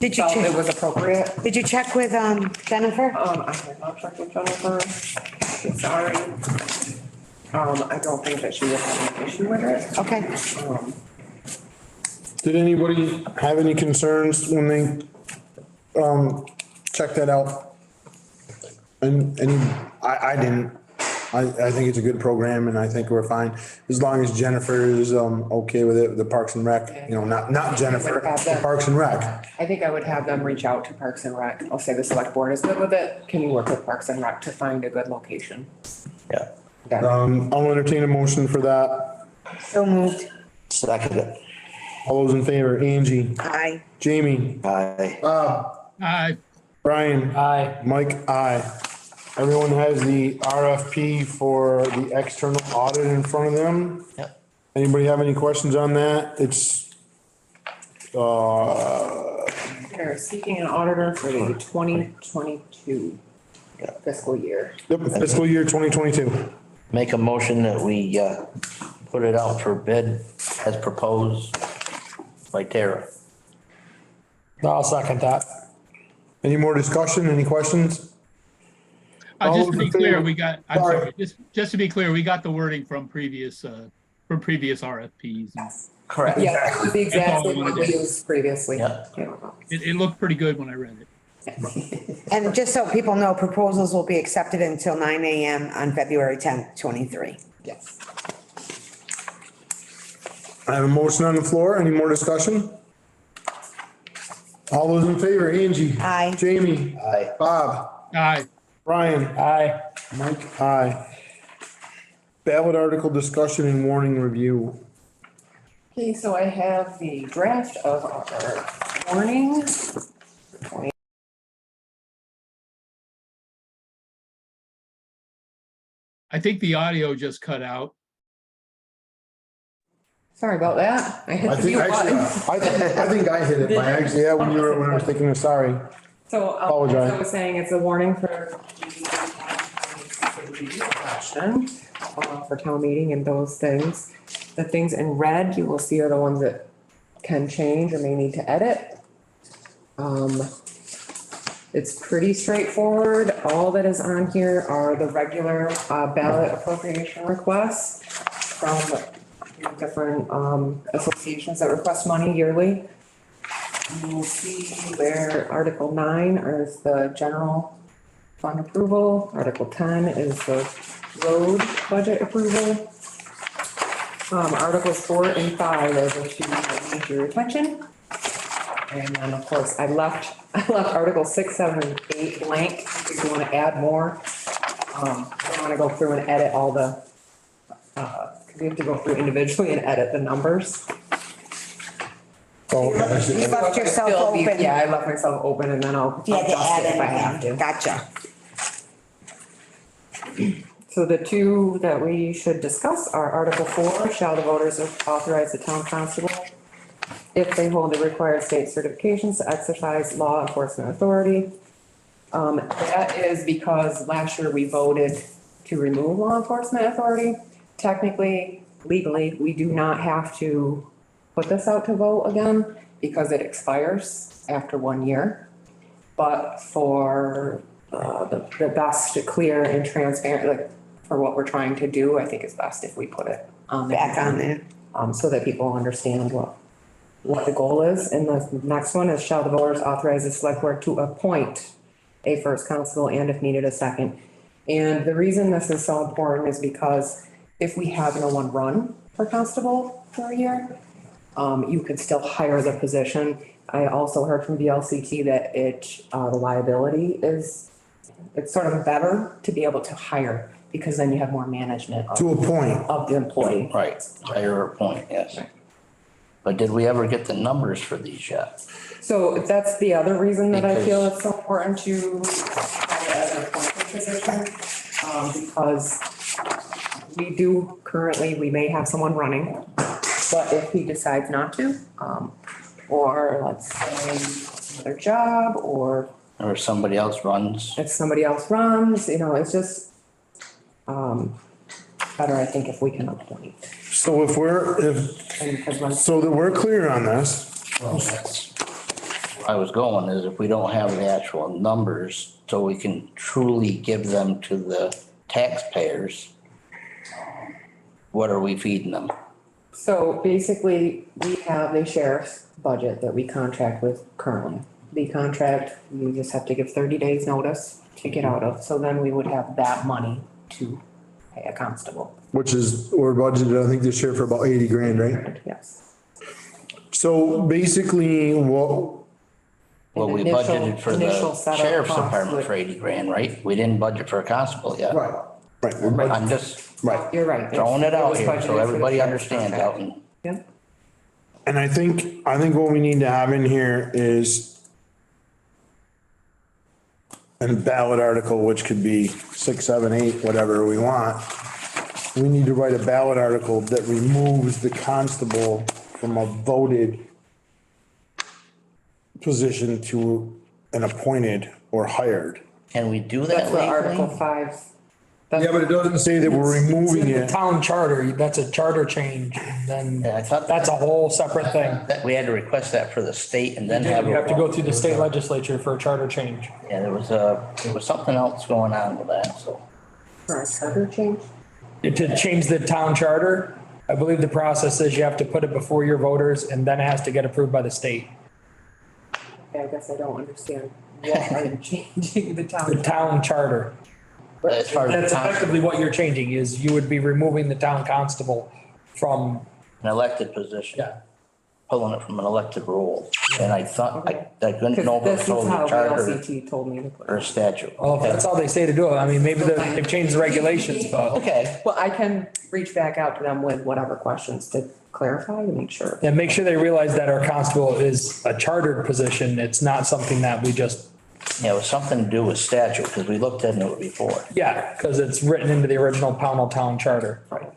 Did you felt it check, was appropriate. did you check with, Jennifer? I have not checked with Jennifer. Sorry. I don't think that she would have an issue with it. Okay. Did anybody have any concerns when they, checked that out? And I didn't. I think it's a good program and I think we're fine. As long as Jennifer is, okay with it, the Parks and Rec, not Jennifer, the Parks and Rec. I think I would have them reach out to Parks and Rec. I'll say the select board is good with it. Can you work with Parks and Rec to find a good location? Yeah. Okay. I'll entertain a motion for that. So moved. Second it. All those in favor, Angie, Aye. Jamie, Aye. Aye. Brian. Aye. Mike, aye. Everyone has the RFP for the external audit in front of them. Yep. Anybody have any questions on that? It's, They're seeking an auditor for the 2022 fiscal year. yep, fiscal year 2022. Make a motion that we, put it out for bid as proposed by Tara. I'll second that. Any more discussion? Any questions? All Just those to be in clear, favor? we got, I'm Sorry. sorry, just to be clear, we got the wording from previous RFPs. Correct. Yeah, it was the That's all exact I same wanted one we to- used previously. Yeah. It looked pretty good when I read it. And just so people know, proposals will be accepted until 9 AM on February 10th, 23. Yes. I have a motion on the floor. Any more discussion? All those in favor, Angie? Aye. Jamie? Aye. Bob? Aye. Brian? Aye. Mike? Aye. Ballot article discussion and warning review. Okay, so I have the draft of our warning. I think the audio just cut out. Sorry about that. I hit I the think, mute actually, button. I think I hit it by accident, yeah, when I was thinking of sorry. So, Apologize. as I was saying, it's a warning for election, for town meeting and those things. The things in red you will see are the ones that can change or may need to edit. It's pretty straightforward. All that is on here are the regular ballot appropriation requests from different associations that request money yearly. You will see where Article 9 is the general fund approval. Article 10 is the road budget approval. Articles 4 and 5 are the two that need your attention. And then, of course, I left Article 6, 7, and 8 blank if you want to add more. I want to go through and edit all the, we have to go through individually and edit the numbers. Oh, You left yourself Still be- open. Yeah, I left myself open and then I'll You had to adjust add it if I have anything. to. Gotcha. So the two that we should discuss are Article 4, shall the voters authorize the town constable if they hold the required state certifications to exercise law enforcement authority. That is because last year we voted to remove law enforcement authority. Technically, legally, we do not have to put this out to vote again because it expires after 1 year. But for the best, clear and transparent, like for what we're trying to do, I think it's best if we put it on there. Back on there. So that people understand what the goal is. And the next one is shall the voters authorize the select board to appoint a first constable and if needed, a second. And the reason this is so important is because if we have no one run for constable for a year, you could still hire the position. I also heard from VLCT that the liability is, it's sort of better to be able to hire because then you have more management to a point. of the employee. Right, higher point, yes. But did we ever get the numbers for these yet? So that's the other reason that I feel Because- it's so important to have it as an appointed position. Because we do currently, we may have someone running, but if he decides not to, or let's say another job, or Or somebody else runs? if somebody else runs, it's just, better, I think, if we can appoint. So And because when so that we're clear on this, Well, that's where I was going is if we don't have the actual numbers, so we can truly give them to the taxpayers, what are we feeding them? So basically, we have a sheriff's budget that we contract with currently. The contract, you just have to give 30 days notice to get out of, so then we would have that money to pay a constable. which is, we're budgeted, I think this year for about 80 grand, right? Yes. So basically, Well, we Initial- budgeted for initial the setup sheriff's costs department would- for 80 grand, right? We didn't budget for a constable yet. right, we're budgeted, I'm just right. You're right. throwing it out was here budgeted for so the everybody sheriff's understands contract. out in. Yep. And I think what we need to have in here is a ballot article, which could be 6, 7, 8, whatever we want. We need to write a ballot article that removes the constable from a voted position to an appointed or hired. Can we do that That's what Article legally? 5 Yeah, but it doesn't say that we're removing The it. town charter, that's a charter change, and Yeah, I then thought that's a whole separate thing. that we had to request that for the state and then You have. have to go through the state legislature for a charter change. Yeah, there was something else going on with that, so. For a charter change? To change the town charter, I believe the process is you have to put it before your voters and then it has to get approved by the state. Okay, I guess I don't understand. What are you changing the The town? town charter. As far as That's the town- effectively what you're changing is you would be removing the town constable from, an elected position. yeah. Pulling it from an elected role. And I thought, I couldn't know Because if this it is was how a the charter LCT told me to put or a it. statute. Well, if that's how they say to do it, I mean, maybe they've changed the regulations, but. Okay, Well, I can reach back out to them with whatever questions to clarify to make sure. And make sure they realize that our constable is a chartered position. It's not something that we just, yeah, it was something to do with statute, because we looked into it before. yeah, because it's written into the original Pownell Town Charter. Right.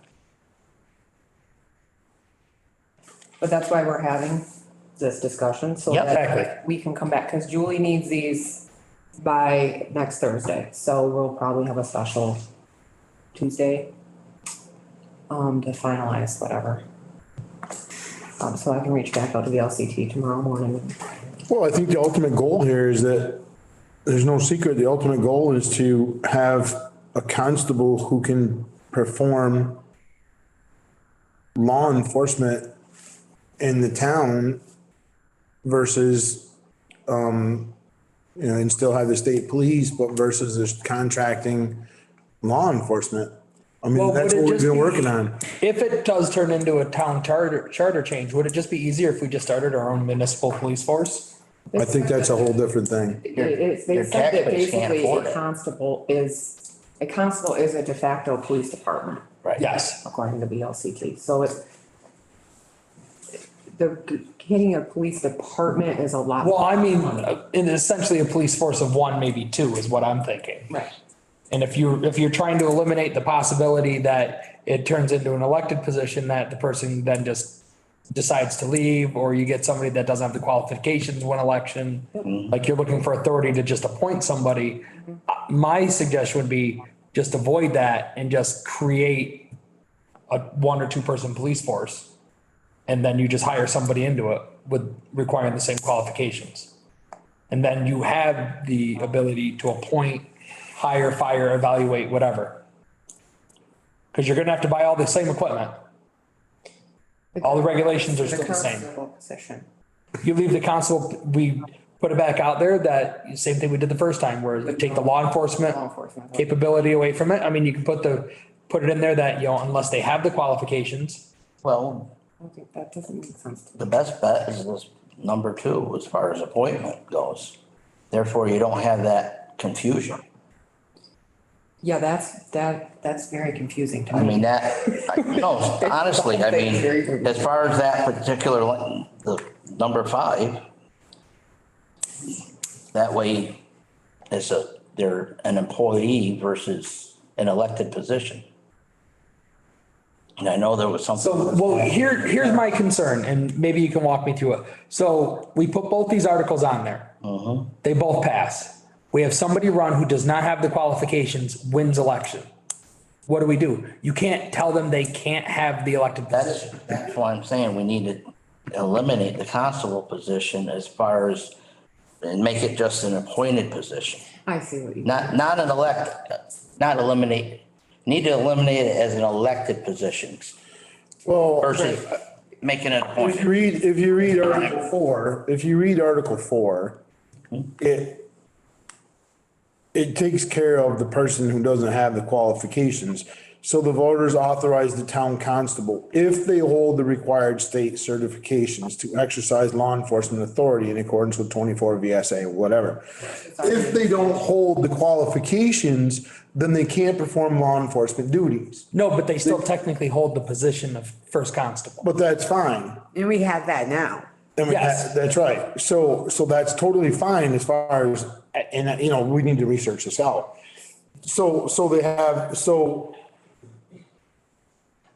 But that's why we're having this discussion, so Yep. that Exactly. we can come back, because Julie needs these by next Thursday, so we'll probably have a special Tuesday to finalize whatever. So I can reach back out to the LCT tomorrow morning. Well, I think the ultimate goal here is that there's no secret. The ultimate goal is to have a constable who can perform law enforcement in the town versus, and still have the state police, but versus this contracting law enforcement. I mean, Well, that's would it what we've just been be- working on. If it does turn into a town charter change, would it just be easier if we just started our own municipal police force? I think that's a whole different thing. They your said that taxpayers can't basically afford a it. constable is a de facto police department, Right. Yes. according to BLCT. So getting a police department is a lot. Well, I mean, more money. in essentially a police force of one, maybe two is what I'm thinking. Right. And if you're trying to eliminate the possibility that it turns into an elected position, that the person then just decides to leave, or you get somebody that doesn't have the qualifications when election, like you're looking for authority to just appoint somebody. My suggestion would be just avoid that and just create a 1 or 2 person police force. And then you just hire somebody into it with requiring the same qualifications. And then you have the ability to appoint, hire, fire, evaluate, whatever. Because you're gonna have to buy all the same equipment. All the regulations are still the same. constable position. You leave the constable, we put it back out there, that same thing we did the first time, where you take the law enforcement Law enforcement. capability away from it. I mean, you can put it in there that, unless they have the qualifications. Well, I don't think that doesn't make sense to me. the best bet is this number 2 as far as appointment goes. Therefore, you don't have that confusion. Yeah, that's very confusing to I me. mean, no, honestly, I mean, as far as that particular, the number 5, that way they're an employee versus an elected position. And I know there was something. So, well, here's my concern, and maybe you can walk me through it. So we put both these articles on there. They both pass. We have somebody run who does not have the qualifications, wins election. What do? You can't tell them they can't have the elected position. That's why I'm saying we need to eliminate the constable position as far as, and make it just an appointed position. I see what you. Not an need to eliminate it as an elected position Well, versus making it appointed. if you read Article 4, it takes care of the person who doesn't have the qualifications. So the voters authorize the town constable, if they hold the required state certifications, to exercise law enforcement authority in accordance with 24 VSA, whatever. If they don't hold the qualifications, then they can't perform law enforcement duties. No, but they still technically hold the position of first constable. But that's fine. And we have that now. I mean, Yes. that's right. So that's totally fine as far as, and we need to research this out. So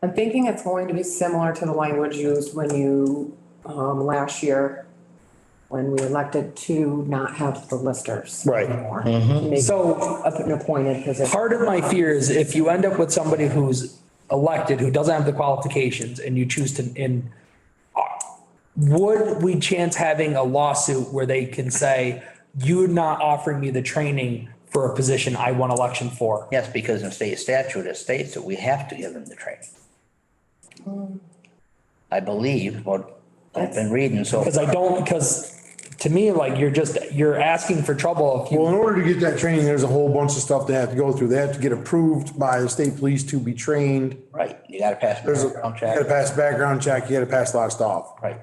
I'm thinking it's going to be similar to the language used when you, last year, when we elected to not have the listers. Right. Anymore. To make So- an appointed position. Part of my fear is if you end up with somebody who's elected, who doesn't have the qualifications and you choose to, would we chance having a lawsuit where they can say, you're not offering me the training for a position I won election for? Yes, because in state statute, it states that we have to give them the training. I believe what I've been reading, so. Because to me, like, you're asking for trouble if Well, in you, order to get that training, there's a whole bunch of stuff they have to go through. They have to get approved by the state police to be trained. Right, you gotta pass the There's a, background you gotta check. pass background check, you gotta pass a lot of stuff. Right.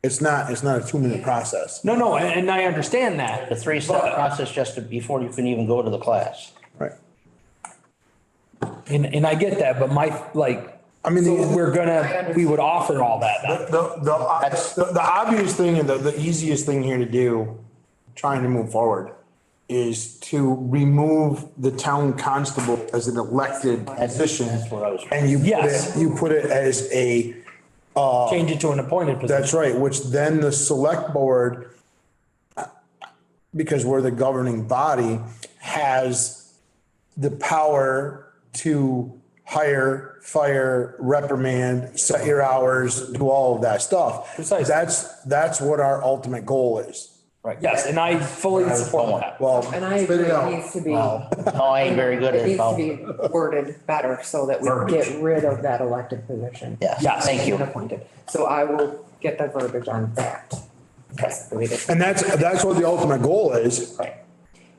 It's not a 2-minute process. no, and I understand that. The 3-step process before you can even go to the class. Right. And I get that, but I mean, we would offer all that then. the obvious thing and the easiest thing here to do, trying to move forward, is to remove the town constable as an elected position. That's what I was. And Yes. you put it as a, Change it to an appointed position. that's right, which then the select board, because we're the governing body, has the power to hire, fire, reprimand, set your hours, do all of that stuff. Precisely. That's what our ultimate goal is. Right. Yes, and I fully support that. Well, And I spit agree, it out. it needs to be. No, I ain't very good It at needs to it. be worded better so that we get rid of that elected position. Yes, Yes. thank you. And appointed. So I will get the verbiage on that. That's the way to- And that's what the ultimate goal is. Right.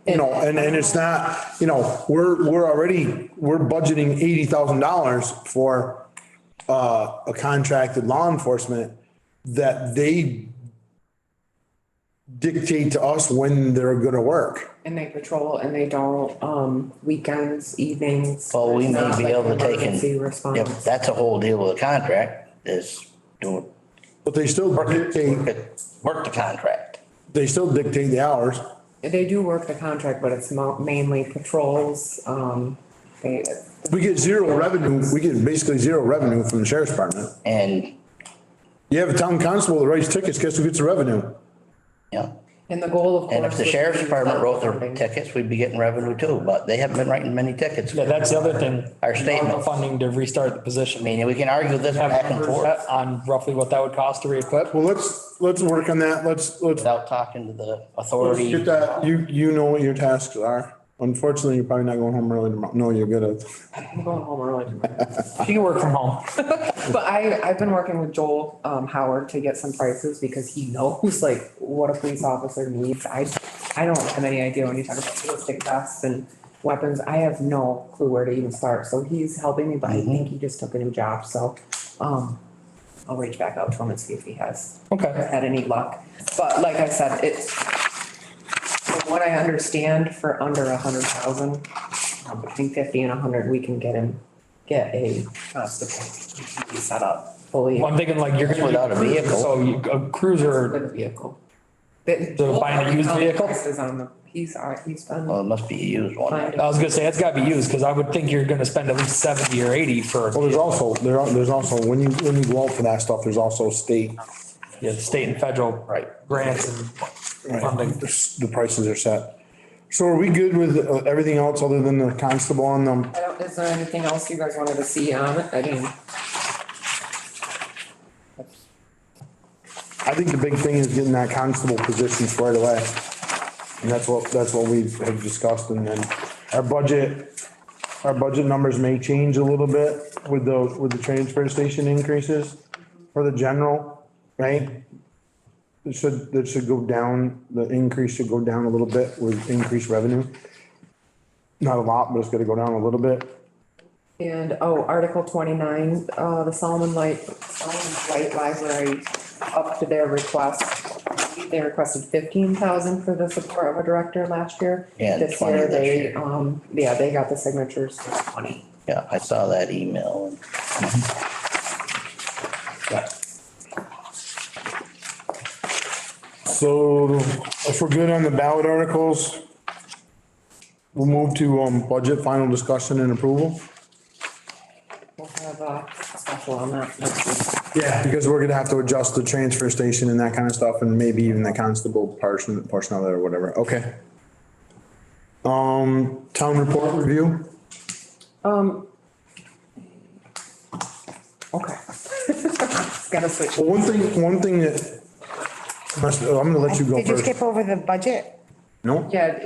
You know, and it's not, you know, we're budgeting $80,000 for a contracted law enforcement that they dictate to us when they're gonna work. And they patrol and they don't, weekends, evenings. Well, we It's may not be like able to take emergency and, response. yep, that's a whole deal with the contract is doing, But they still dictate work the contract. the hours. They do work the contract, but it's mainly patrols, they, We get zero revenue, we get basically zero revenue from the sheriff's department. And, You have a town constable that writes tickets, guess who gets the revenue? yeah, and the goal of course. and if the would sheriff's be department wrote their funding. tickets, we'd be getting revenue too, but they haven't been writing many tickets. Yeah, that's the other thing. Our statement. Funding to restart the I position. mean, we can argue this Have back and numbers forth on roughly what that would cost to re-equip. Well, let's work on that. Let's without talking to the authority. get that, you know what your tasks are. Unfortunately, you're probably not going home early tomorrow. No, you're good at. I'm going home early tonight. She can work from home. But I've been working with Joel, Howard to get some prices because he knows like what a police officer needs. I don't have any idea when you talk about ballistic vests and weapons. I have no clue where to even start. So he's helping me, but I think he just took a new job, so, I'll reach back out to him and see if he has Okay. had any luck. But like I said, it's, from what I understand, for under 100,000, between 50 and 100, we can get a constable set up fully Well, I'm thinking like you're gonna. Without a vehicle. So a cruiser, with a vehicle. So buying a used vehicle? Prices on the, he's been, Well, it must be a used one. Fine. I was gonna say, it's gotta be used, cause I would think you're gonna spend at least 70 or 80 for, Well, there's also, when you go out for that stuff, there's also state. yeah, state and federal. Right. Grants and funding. The prices are set. So are we good with everything else other than the constable on them? is there anything else you guys wanted to see on it? I mean, I think the big thing is getting that constable position squared away. And that's what we have discussed, and then our budget numbers may change a little bit with the transfer station increases for the general, right? It should go down, the increase should go down a little bit with increased revenue. Not a lot, but it's gonna go down a little bit. and, Article 29, the Solomon Light Library up to their request. They requested 15,000 for the support of a director last year. Yeah, This 20 year, this they, year. they got the signatures for 20. Yeah, I saw that email. So if we're good on the ballot articles, we'll move to budget final discussion and approval. We'll have a special actual on that next week. Yeah, because we're gonna have to adjust the transfer station and that kind of stuff, and maybe even the constable portion of it or whatever, okay. Town report review, Okay. Gotta switch. well, one thing that, I'm gonna let you go Did you first. skip over the budget? No? Yeah.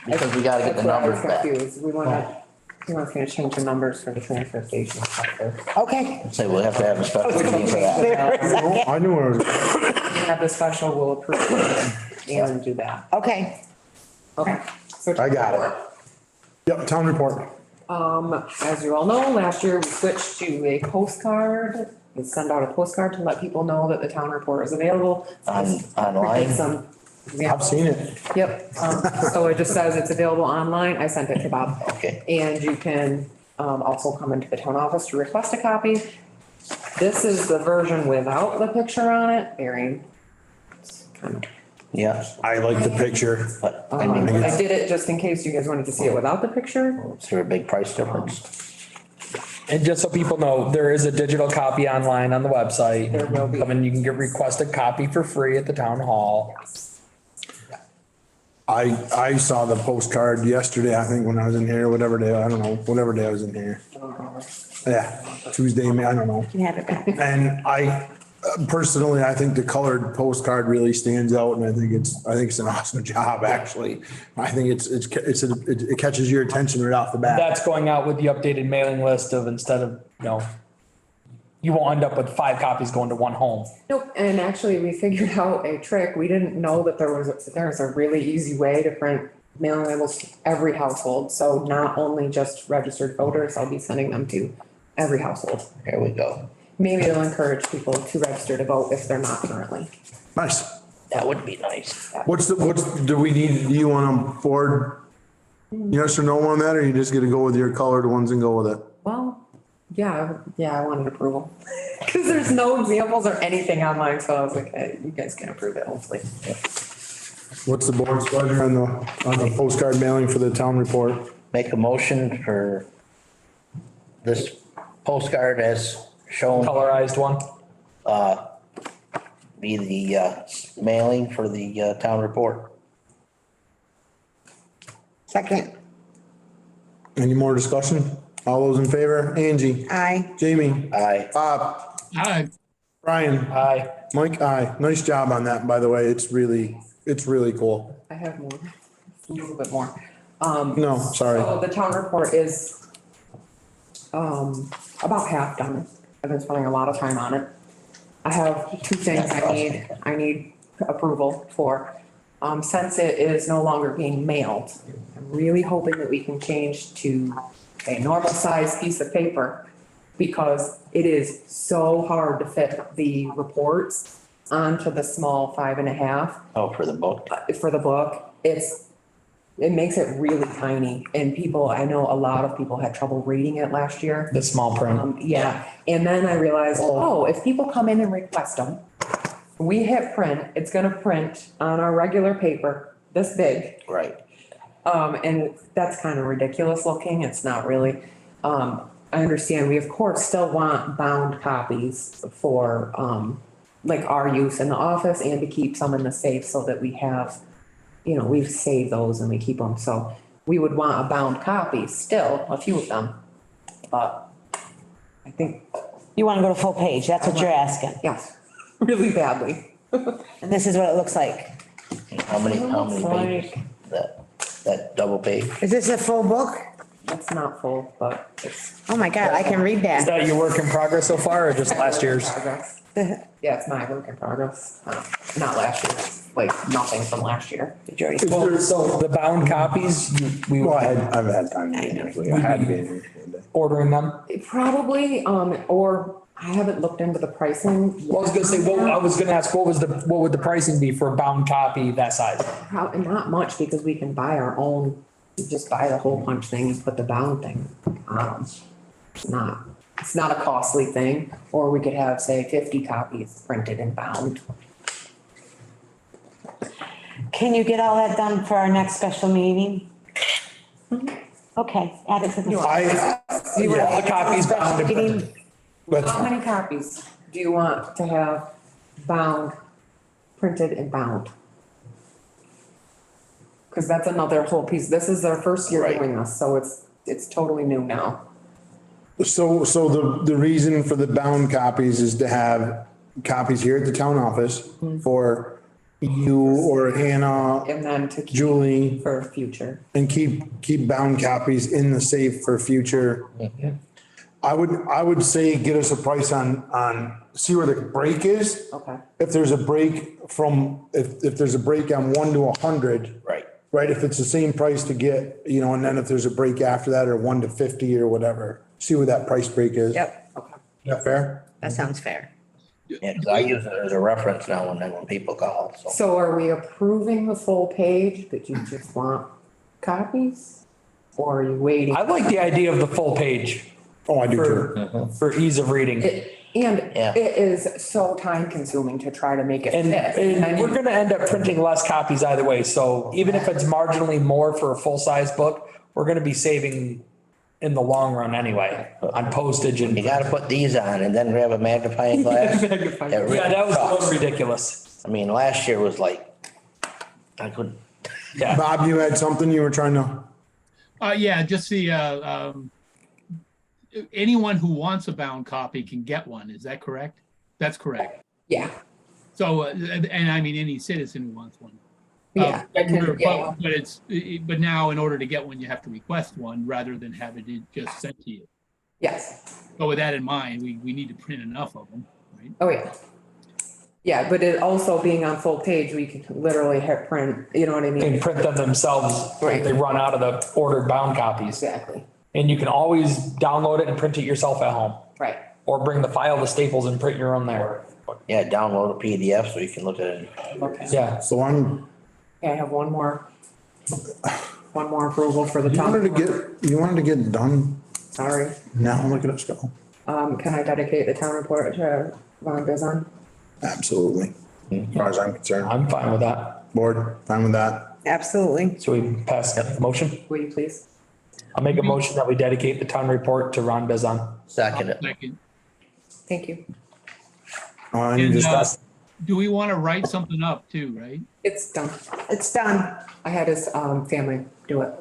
Because we gotta get the That's where I was numbers back. confused. We want to change the numbers for the transfer station stuff there. Okay. Say we'll have to have a special meeting for that. I knew it was, Have the special, we'll approve it and do that. Okay. Okay. So- I got it. Yep, town report. As you all know, last year we switched to a postcard. We send out a postcard to let people know that the town report is available. Online? Some I've examples. seen it. Yep, so it just says it's available online. I sent it to Bob. Okay. And you can, also come into the town office to request a copy. This is the version without the picture on it, very. Yeah, I like the picture. but I did it just in case you guys wanted to see it without the picture. is there a big price difference? And just so people know, there is a digital copy online on the website. There will be. Come and you can request a copy for free at the town hall. I saw the postcard yesterday, I think, when I was in here, whatever day, I don't know, whatever day I was in here. Yeah, Tuesday, I don't know. You can have it back. And personally, I think the colored postcard really stands out, and I think it's an awesome job, actually. I think it catches your attention right off the bat. That's going out with the updated mailing list of instead of, you won't end up with 5 copies going to one home. Nope, and actually we figured out a trick. We didn't know that there's a really easy way to print mailing labels to every household. So not only just registered voters, I'll be sending them to every household. Here we go. Maybe it'll encourage people to register to vote if they're not currently. Nice. That would be nice. Do you want a board yes or no on that, or you just gonna go with your colored ones and go with it? Well, yeah, I wanted approval. Cause there's no examples or anything online, so I was like, hey, you guys can approve it, hopefully. What's the board's pleasure on the postcard mailing for the town report? Make a motion for this postcard as shown, Colorized one. be the mailing for the town report. Second. Any more discussion? All those in favor? Angie? Aye. Jamie? Aye. Bob? Aye. Brian? Aye. Mike? Aye. Nice job on that, by the way. It's really cool. I have more, a little bit more. No, sorry. So the town report is, about half done. I've been spending a lot of time on it. I have 2 things I need approval for. Since it is no longer being mailed, I'm really hoping that we can change to a normal size piece of paper because it is so hard to fit the reports onto the small 5.5 Oh, for the book. for the book. It makes it really tiny and I know a lot of people had trouble reading it last year. The small print. Yeah, and then I realized, if people come in and request them, we hit print, it's gonna print on our regular paper, this big. Right. And that's kind of ridiculous looking, it's not really. I understand, we of course still want bound copies for, like our use in the office and to keep some in the safe so that we have, we've saved those and we keep them, so we would want a bound copy still, a few of them. But I think, You want to go to full page, that's what you're asking. yes, really badly. And this is what it looks like. How many Looks pages? That double page? Is this a full book? It's not full, but it's Oh my God, I can read Is that. that your work in progress so far or just last year's? progress. Yeah, it's my work in progress, not last year's, like nothing from last year. Did you already- Well, so the bound copies, we Well, were I've had time to be here. I had to be in here. ordering them. Probably, or I haven't looked into the pricing. Well, I was gonna say, I was gonna ask, what would the pricing be for a bound copy that size? Probably not much because we can buy our own, just buy the hole punch thing and put the bound thing on. It's not a costly thing, or we could have, say, 50 copies printed and bound. Can you get all that done for our next special meeting? Okay, add it to the. All the copies bound and printed. That's How many copies do you want to have bound, printed and bound? Cause that's another whole piece. This is our first year Right. doing this, so it's totally new now. So the reason for the bound copies is to have copies here at the town office for you or Hannah, And then to keep Julie, for future. and keep bound copies in the safe for future. I would say get us a price on, see where the break is. Okay. If there's a break if there's a break on 1 to 100. Right. Right, if it's the same price to get, and then if there's a break after that or 1 to 50 or whatever, see where that price break is. Yep, Is that fair? that sounds fair. Yeah, 'cause I use it as a reference now and then when people call, so. So are we approving the full page, but you just want copies? Or are you waiting? I like the idea of the full page Oh, I do too. for ease of reading. And Yeah. it is so time consuming to try to make it And, fit. and we're gonna end up printing less copies either way, so even if it's marginally more for a full-size book, we're gonna be saving in the long run anyway, on postage and. You gotta put these on and then grab a magnifying glass. It really Yeah, that was a sucks. little ridiculous. I mean, last year was like, I couldn't, Yeah, Bob, you had something you were trying to, Yeah, just anyone who wants a bound copy can get one. Is that correct? That's correct. Yeah, So, and I mean, any citizen who wants one. yeah. But now in order to get one, you have to request one rather than have it just sent to you. Yes. So with that in mind, we need to print enough of them, right? Oh, yeah. Yeah, but it also being on full page, we can literally hit print, you know what I and mean? print them themselves if they run out of the ordered bound copies. Exactly. And you can always download it and print it yourself at home, Right. or bring the file to Staples and print your own there. yeah, download a PDF so you can look at it. Okay. Yeah, so Okay, I have one more approval for the you town. wanted to get done Sorry. now, look at us go. Can I dedicate the town report to Ron Bizon? Absolutely. As far as I'm concerned. I'm fine with that. Board, fine with that. Absolutely. So we pass the motion. Will you please? I'll make a motion that we dedicate the town report to Ron Bizon. Second it. Second. Thank you. Any And, discuss? do we want to write something up too, right? It's done. It's done. I had his, family do it.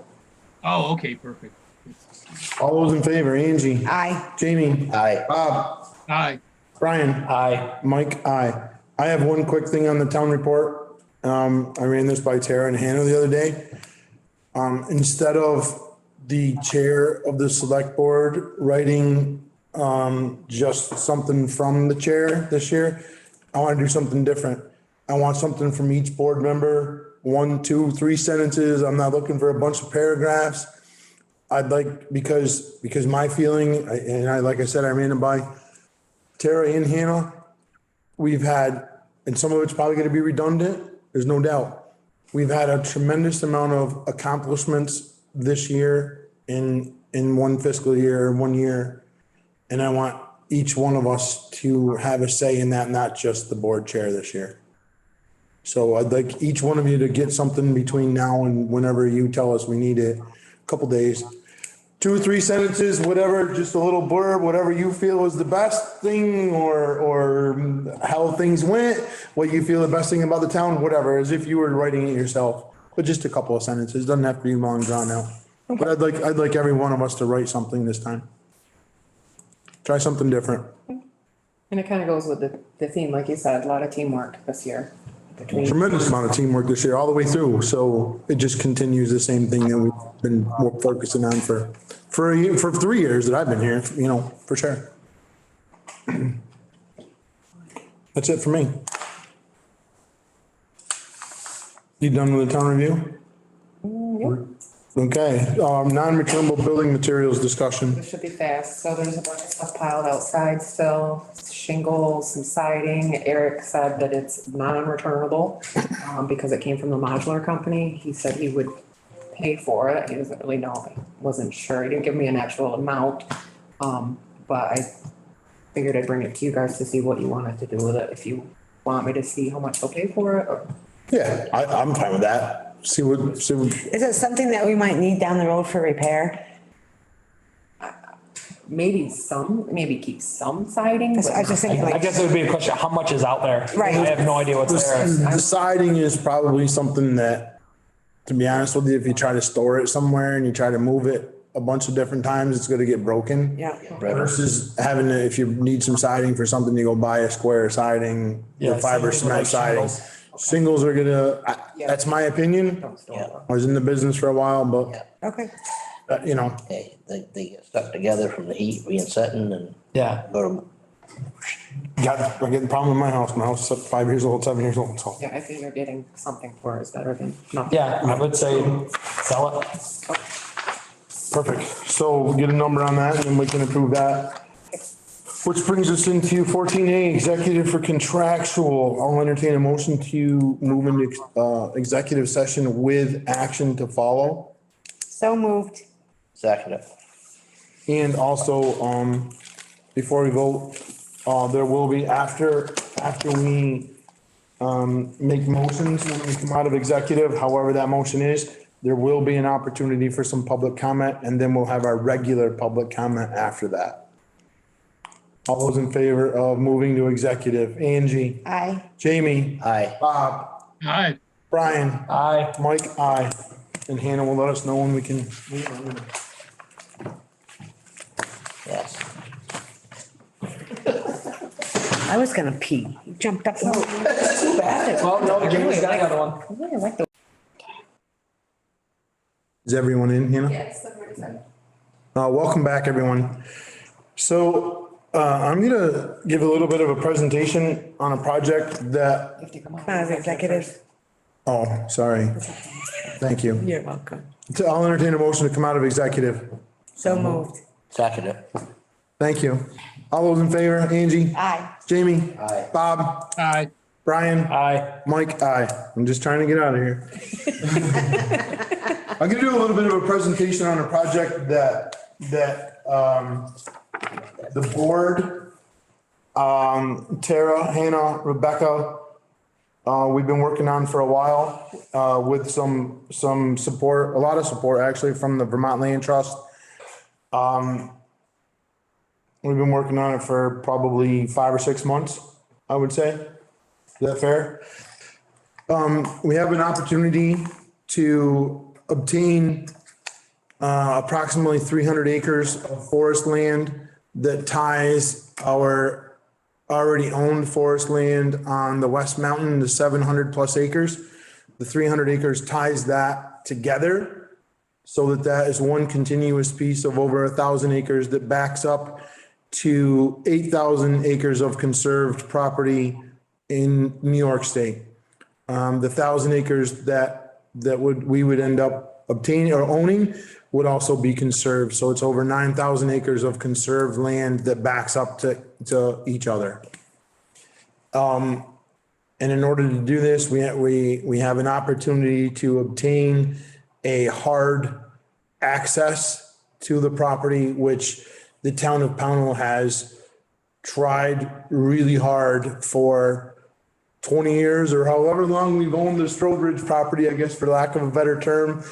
Oh, okay, perfect. All those in favor, Angie, Aye. Jamie, Aye. Bob, Aye. Brian, Aye. Mike, aye. I have one quick thing on the town report. I ran this by Tara and Hannah the other day. Instead of the chair of the select board writing, just something from the chair this year, I want to do something different. I want something from each board member, 1, 2, 3 sentences. I'm not looking for a bunch of paragraphs. I'd like, because my feeling, like I said, I ran it by Tara and Hannah. We've had, and some of it's probably going to be redundant, there's no doubt. We've had a tremendous amount of accomplishments this year in one fiscal year, 1 year. And I want each one of us to have a say in that, not just the board chair this year. So I'd like each one of you to get something between now and whenever you tell us we need it, a couple days. 2 or 3 sentences, whatever, just a little blurb, whatever you feel is the best thing or how things went, what you feel the best thing about the town, whatever, as if you were writing it yourself. But just a couple of sentences, doesn't have to be long drawn out. But I'd like every one of us to write something this time. Try something different. And it kind of goes with the theme, like you said, a lot of teamwork this year. Between, Tremendous amount of teamwork this year, all the way through. So it just continues the same thing that we've been focusing on for 3 years that I've been here, for sure. That's it for me. You done with the town review? Okay, non-returnable building materials discussion. this should be fast. So there's a bunch of stuff piled outside still, shingles, some siding. Eric said that it's non-returnable, because it came from the modular company. He said he would pay for it. He doesn't really know. He wasn't sure. He didn't give me an actual amount. But I figured I'd bring it to you guys to see what you wanted to do with it. If you want me to see how much he'll pay for it or. Yeah, I'm fine with that. See what, Is it something that we might need down the road for repair? maybe keep some siding. I was just thinking I like, guess it would be a question, how much is out there? Right. I have no idea what's there. The siding is probably something that, to be honest with you, if you try to store it somewhere and you try to move it a bunch of different times, it's gonna get broken. yeah. Versus having to, if you need some siding for something, you go buy a square siding, Yeah, the fiber same with cement like siding. shingles. Singles are gonna, that's my opinion. Yeah. I was in the business for a while, but, Okay. you know, They get stuck together from the heat being setting and Yeah. go I'm getting a problem in my house. My house is 5 years old, 7 years old, so. Yeah, I figure getting something for it is better than nothing. Yeah, I would say sell it. Perfect. So we'll get a number on that and then we can approve that. Which brings us into 14A, executive for contractual. I'll entertain a motion to move into executive session with action to follow. So moved. second it. And also, before we vote, there will be after we make motions when we come out of executive, however that motion is, there will be an opportunity for some public comment, and then we'll have our regular public comment after that. All those in favor of moving to executive, Angie, Aye. Jamie, Aye. Bob, Aye. Brian, Aye. Mike, aye. And Hannah will let us know when we can. Yes. I was gonna pee. You jumped up. Well, no, Jamie's got another one. Is everyone in, Hannah? Yes, that's what it said. Welcome back, everyone. So, I'm gonna give a little bit of a presentation on a project that, Executive. oh, sorry. Thank you. You're welcome. So I'll entertain a motion to come out of executive. So moved. Second it. Thank you. All those in favor, Angie? Aye. Jamie? Aye. Bob? Aye. Brian? Aye. Mike? Aye. I'm just trying to get out of here. I'm gonna do a little bit of a presentation on a project that the board, Tara, Hannah, Rebecca, we've been working on for a while, with some support, a lot of support actually from the Vermont Land Trust. We've been working on it for probably 5 or 6 months, I would say. Is that fair? We have an opportunity to obtain approximately 300 acres of forest land that ties our already owned forest land on the West Mountain, the 700 plus acres. The 300 acres ties that together so that that is one continuous piece of over 1,000 acres that backs up to 8,000 acres of conserved property in New York State. The 1,000 acres that we would end up obtaining or owning would also be conserved. So it's over 9,000 acres of conserved land that backs up to each other. And in order to do this, we have an opportunity to obtain a hard access to the property, which the town of Pownell has tried really hard for 20 years or however long we've owned the Strobridge property, I guess, for lack of a better term.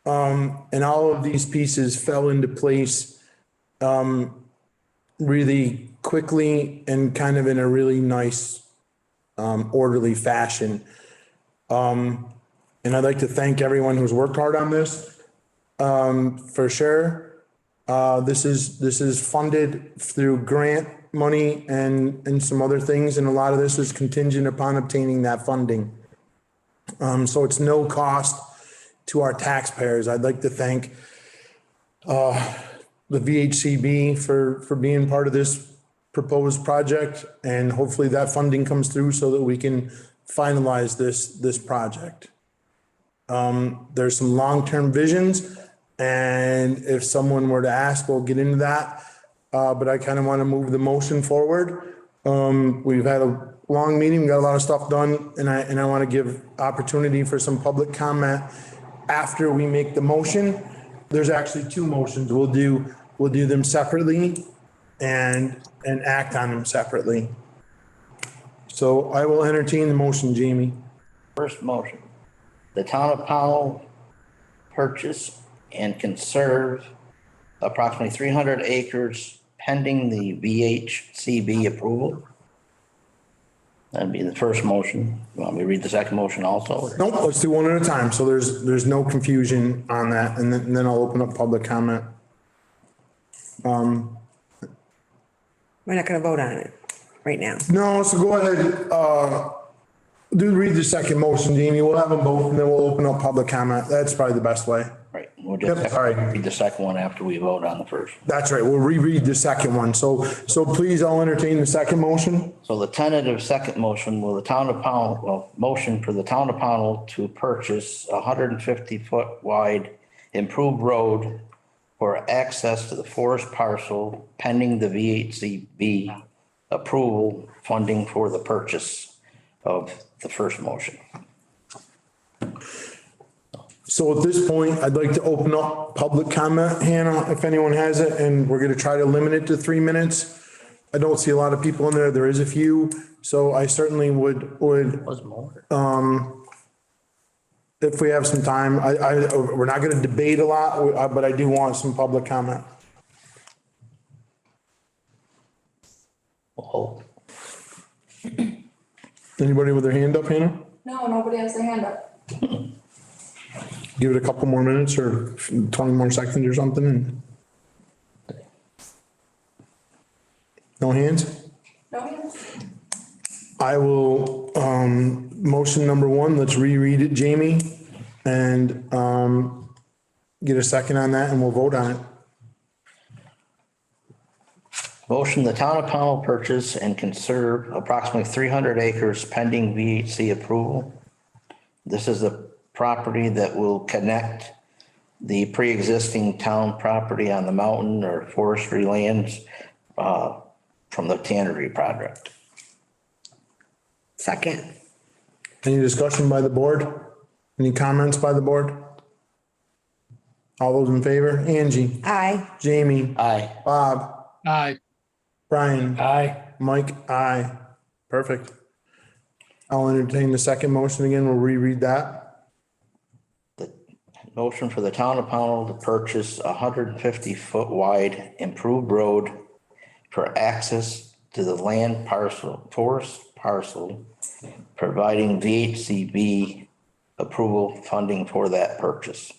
And all of these pieces fell into place really quickly and kind of in a really nice, orderly fashion. And I'd like to thank everyone who's worked hard on this, for sure. This is funded through grant money and some other things, and a lot of this is contingent upon obtaining that funding. So it's no cost to our taxpayers. I'd like to thank the VHCB for being part of this proposed project, and hopefully that funding comes through so that we can finalize this project. There's some long-term visions, and if someone were to ask, we'll get into that. But I kind of want to move the motion forward. We've had a long meeting, we got a lot of stuff done, and I want to give opportunity for some public comment after we make the motion. There's actually two motions. We'll do them separately and act on them separately. So I will entertain the motion, Jamie. First motion, the town of Powell purchase and conserve approximately 300 acres pending the VHCB approval. That'd be the first motion. You want me to read the second motion also? Nope, let's do one at a time, so there's no confusion on that, and then I'll open up public comment. We're not gonna vote on it right now. No, so go ahead, read the second motion, Jamie, we'll have them both, and then we'll open up public comment, that's probably the best way. Right. We'll Yep, just all right. read the second one after we vote on the first. That's right, we'll reread the second one, so please, I'll entertain the second motion. So the tentative second motion, will the town of Pownell, motion for the town of Pownell to purchase a 150-foot wide improved road for access to the forest parcel pending the VHCB approval funding for the purchase of the first motion. So at this point, I'd like to open up public comment, Hannah, if anyone has it, and we're gonna try to limit it to 3 minutes. I don't see a lot of people in there, there is a few, so I certainly would, Was more. if we have some time, we're not gonna debate a lot, but I do want some public comment. Oh, Anybody with their hand up, Hannah? No, nobody has their hand up. Give it a couple more minutes or 20 more seconds or something. And no hands? No hands? I will, motion number one, let's reread it, Jamie, and, get a second on that and we'll vote on it. motion, the town of Pownell purchase and conserve approximately 300 acres pending VHC approval. This is the property that will connect the pre-existing town property on the mountain or forestry lands from the tannery project. Second. Any discussion by the board? Any comments by the board? All those in favor? Angie, Aye. Jamie, Aye. Bob, Aye. Brian, Aye. Mike, aye. Perfect. I'll entertain the second motion again. We'll reread that. Motion for the town of Pownell to purchase a 150-foot wide improved road for access to the land parcel, forest parcel, providing VHCB approval funding for that purchase.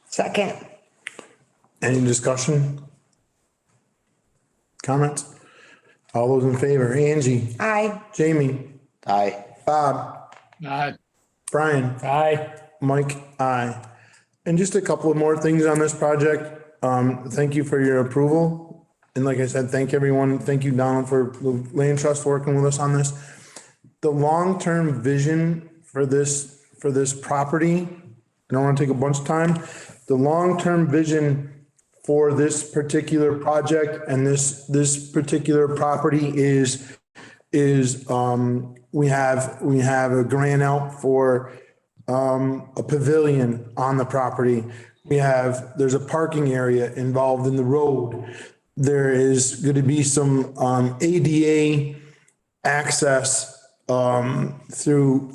Second. Any discussion? Comments? All those in favor? Angie, Aye. Jamie, Aye. Bob, Aye. Brian, Aye. Mike, aye. And just a couple of more things on this project. Thank you for your approval. And like I said, thank everyone. Thank you, Donald, for the land trust working with us on this. The long-term vision for this property, I don't want to take a bunch of time. The long-term vision for this particular project and this particular property is we have a grant out for a pavilion on the property. There's a parking area involved in the road. There is going to be some ADA access through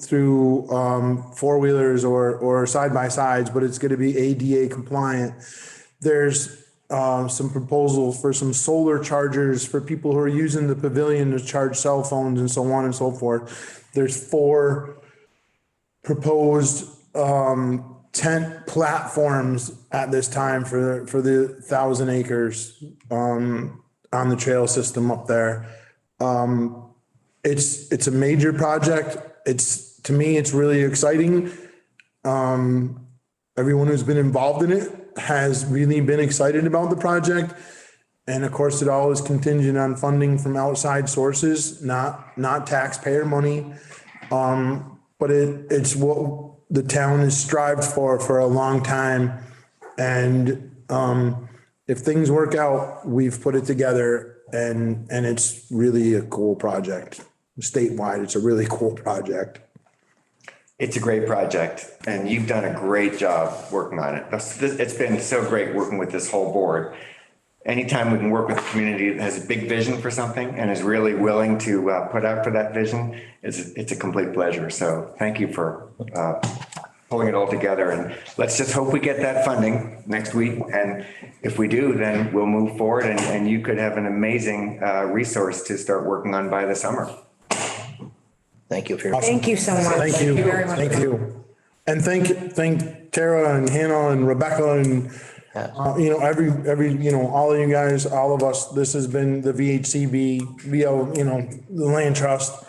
four-wheelers or side-by-sides, but it's going to be ADA compliant. There's some proposal for some solar chargers for people who are using the pavilion to charge cell phones and so on and so forth. There's 4 proposed tent platforms at this time for the 1,000 acres on the trail system up there. It's a major project. To me, it's really exciting. Everyone who's been involved in it has really been excited about the project. And of course, it all is contingent on funding from outside sources, not taxpayer money. But it's what the town has strived for a long time. And if things work out, we've put it together and it's really a cool project. Statewide, it's a really cool project. It's a great project and you've done a great job working on it. It's been so great working with this whole board. Anytime we can work with a community that has a big vision for something and is really willing to put out for that vision, it's a complete pleasure. So thank you for pulling it all together, and let's just hope we get that funding next week. And if we do, then we'll move forward and you could have an amazing resource to start working on by the summer. Thank you for your. Thank you so much. Thank you. you very much. Thank you. And thank Tara and Hannah and Rebecca and, all of you guys, all of us. This has been the VHCB, the Land Trust.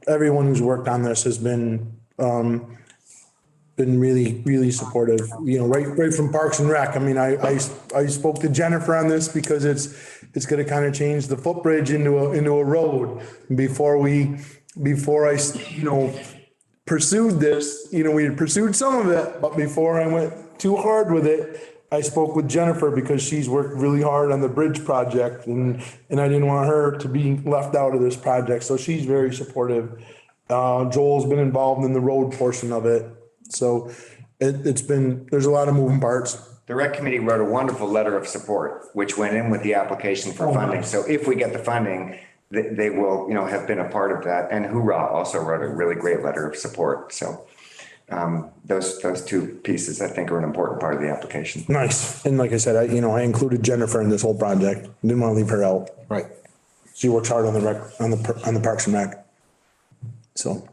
Everyone who's worked on this has been really, really supportive, right from Parks and Rec. I mean, I spoke to Jennifer on this because it's gonna kind of change the footbridge into a road. Before I pursued this, we had pursued some of it, but before I went too hard with it, I spoke with Jennifer because she's worked really hard on the bridge project and I didn't want her to be left out of this project. So she's very supportive. Joel's been involved in the road portion of it. So there's a lot of moving parts. The rec committee wrote a wonderful letter of support, which went in with the application for funding. So if we get the funding, they will, have been a part of that. And Hoorah also wrote a really great letter of support. So those two pieces, I think, are an important part of the application. Nice. And like I said, I included Jennifer in this whole project. Didn't want to leave her out. Right. She works hard on the Parks and Rec. So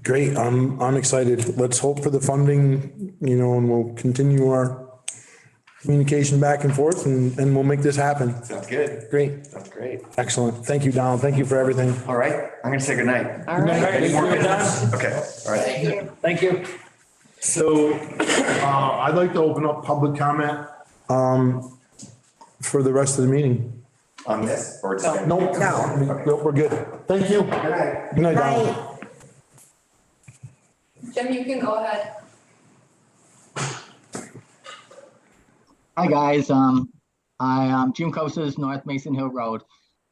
great. I'm excited. Let's hope for the funding, and we'll continue our communication back and forth and we'll make this happen. Sounds good. Great. That's great. Excellent. Thank you, Donald. Thank you for everything. All right. I'm going to say goodnight. All right. Any more business? Okay. All right. Thank you. So, I'd like to open up public comment, for the rest of the meeting. On this or just? Nope. No. We're good. Thank you. Good night. Good night, Donald. Bye. Jim, you can go ahead. Hi, guys. I'm Jim Cosas, North Mason Hill Road.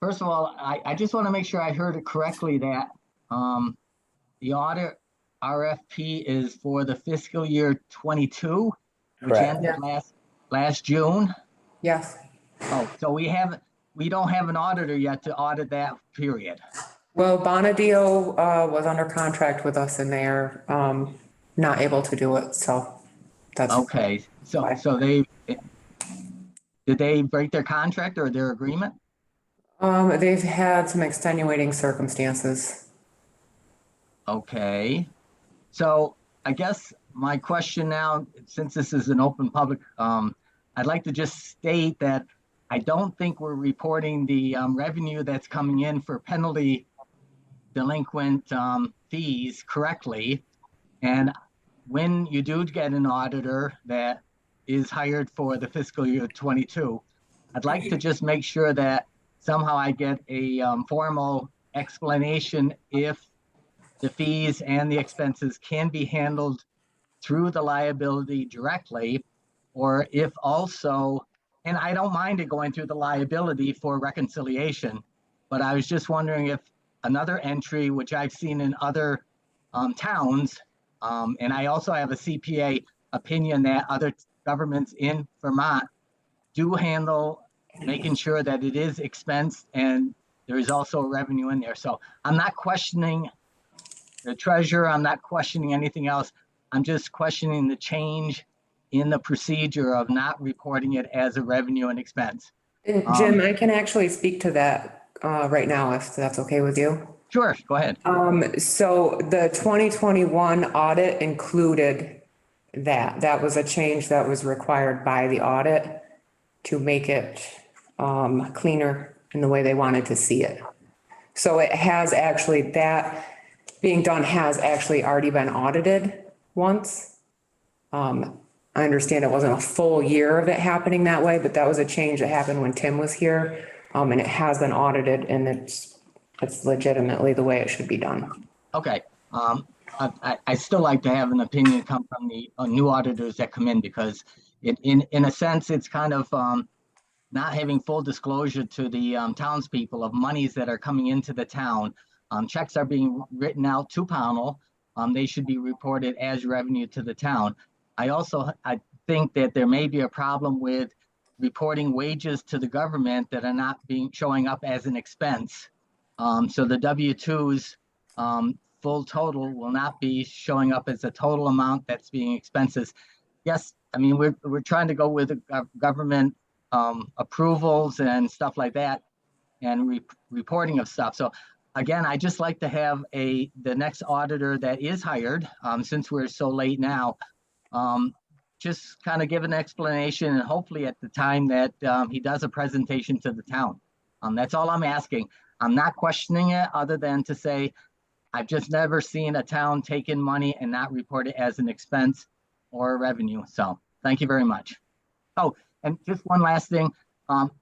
First of all, I just want to make sure I heard it correctly that the audit RFP is for the fiscal year 22, which Correct. ended last June. Yes. Oh, so we don't have an auditor yet to audit that period. Well, Bonadio was under contract with us and they're not able to do it, so that's. Okay, so did they break their contract or their agreement? They've had some extenuating circumstances. Okay, so I guess my question now, since this is an open public, I'd like to just state that I don't think we're reporting the revenue that's coming in for penalty delinquent fees correctly. And when you do get an auditor that is hired for the fiscal year 22, I'd like to just make sure that somehow I get a formal explanation if the fees and the expenses can be handled through the liability directly, or if also, and I don't mind it going through the liability for reconciliation, but I was just wondering if another entry, which I've seen in other towns, and I also have a CPA opinion that other governments in Vermont do handle making sure that it is expensed and there is also revenue in there. So I'm not questioning the treasurer. I'm not questioning anything else. I'm just questioning the change in the procedure of not reporting it as a revenue and expense. And Jim, I can actually speak to that right now, if that's okay with you. Sure, go ahead. So the 2021 audit included that. That was a change that was required by the audit to make it cleaner in the way they wanted to see it. So it has actually, that being done has actually already been audited once. I understand it wasn't a full year of it happening that way, but that was a change that happened when Tim was here. And it has been audited and it's legitimately the way it should be done. Okay. I still like to have an opinion come from the new auditors that come in, because in a sense, it's kind of not having full disclosure to the townspeople of monies that are coming into the town. Checks are being written out to Pownell. They should be reported as revenue to the town. I think that there may be a problem with reporting wages to the government that are not showing up as an expense. So the W-2s full total will not be showing up as a total amount that's being expenses. Yes, I mean, we're trying to go with government approvals and stuff like that and reporting of stuff. So again, I just like to have the next auditor that is hired, since we're so late now, just kind of give an explanation and hopefully at the time that he does a presentation to the town. That's all I'm asking. I'm not questioning it other than to say, I've just never seen a town take in money and not report it as an expense or a revenue. So thank you very much. Oh, and just one last thing.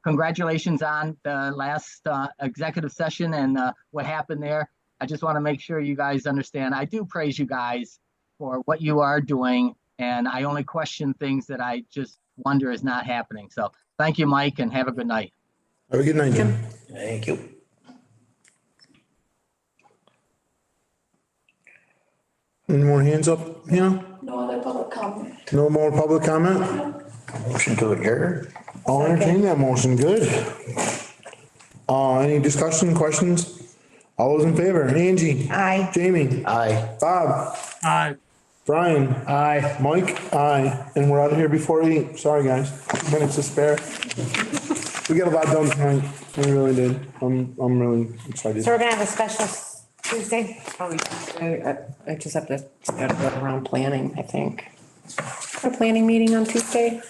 Congratulations on the last executive session and what happened there. I just want to make sure you guys understand. I do praise you guys for what you are doing. And I only question things that I just wonder is not happening. So thank you, Mike, and have a good night. Have a good night, Jim. Thank you. Any more hands up here? No other public comment. No more public comment? Motion to adjourn. I'll entertain that motion. Good. Any discussion, questions? All those in favor? Angie? Aye. Jamie? Aye. Bob? Aye. Brian? Aye. Mike? Aye. And we're out of here before 8. Sorry, guys. 2 minutes to spare. We got a lot done tonight. We really did. I'm really excited. So we're gonna have a special Tuesday? I just have to go around planning, I think. A planning meeting on Tuesday?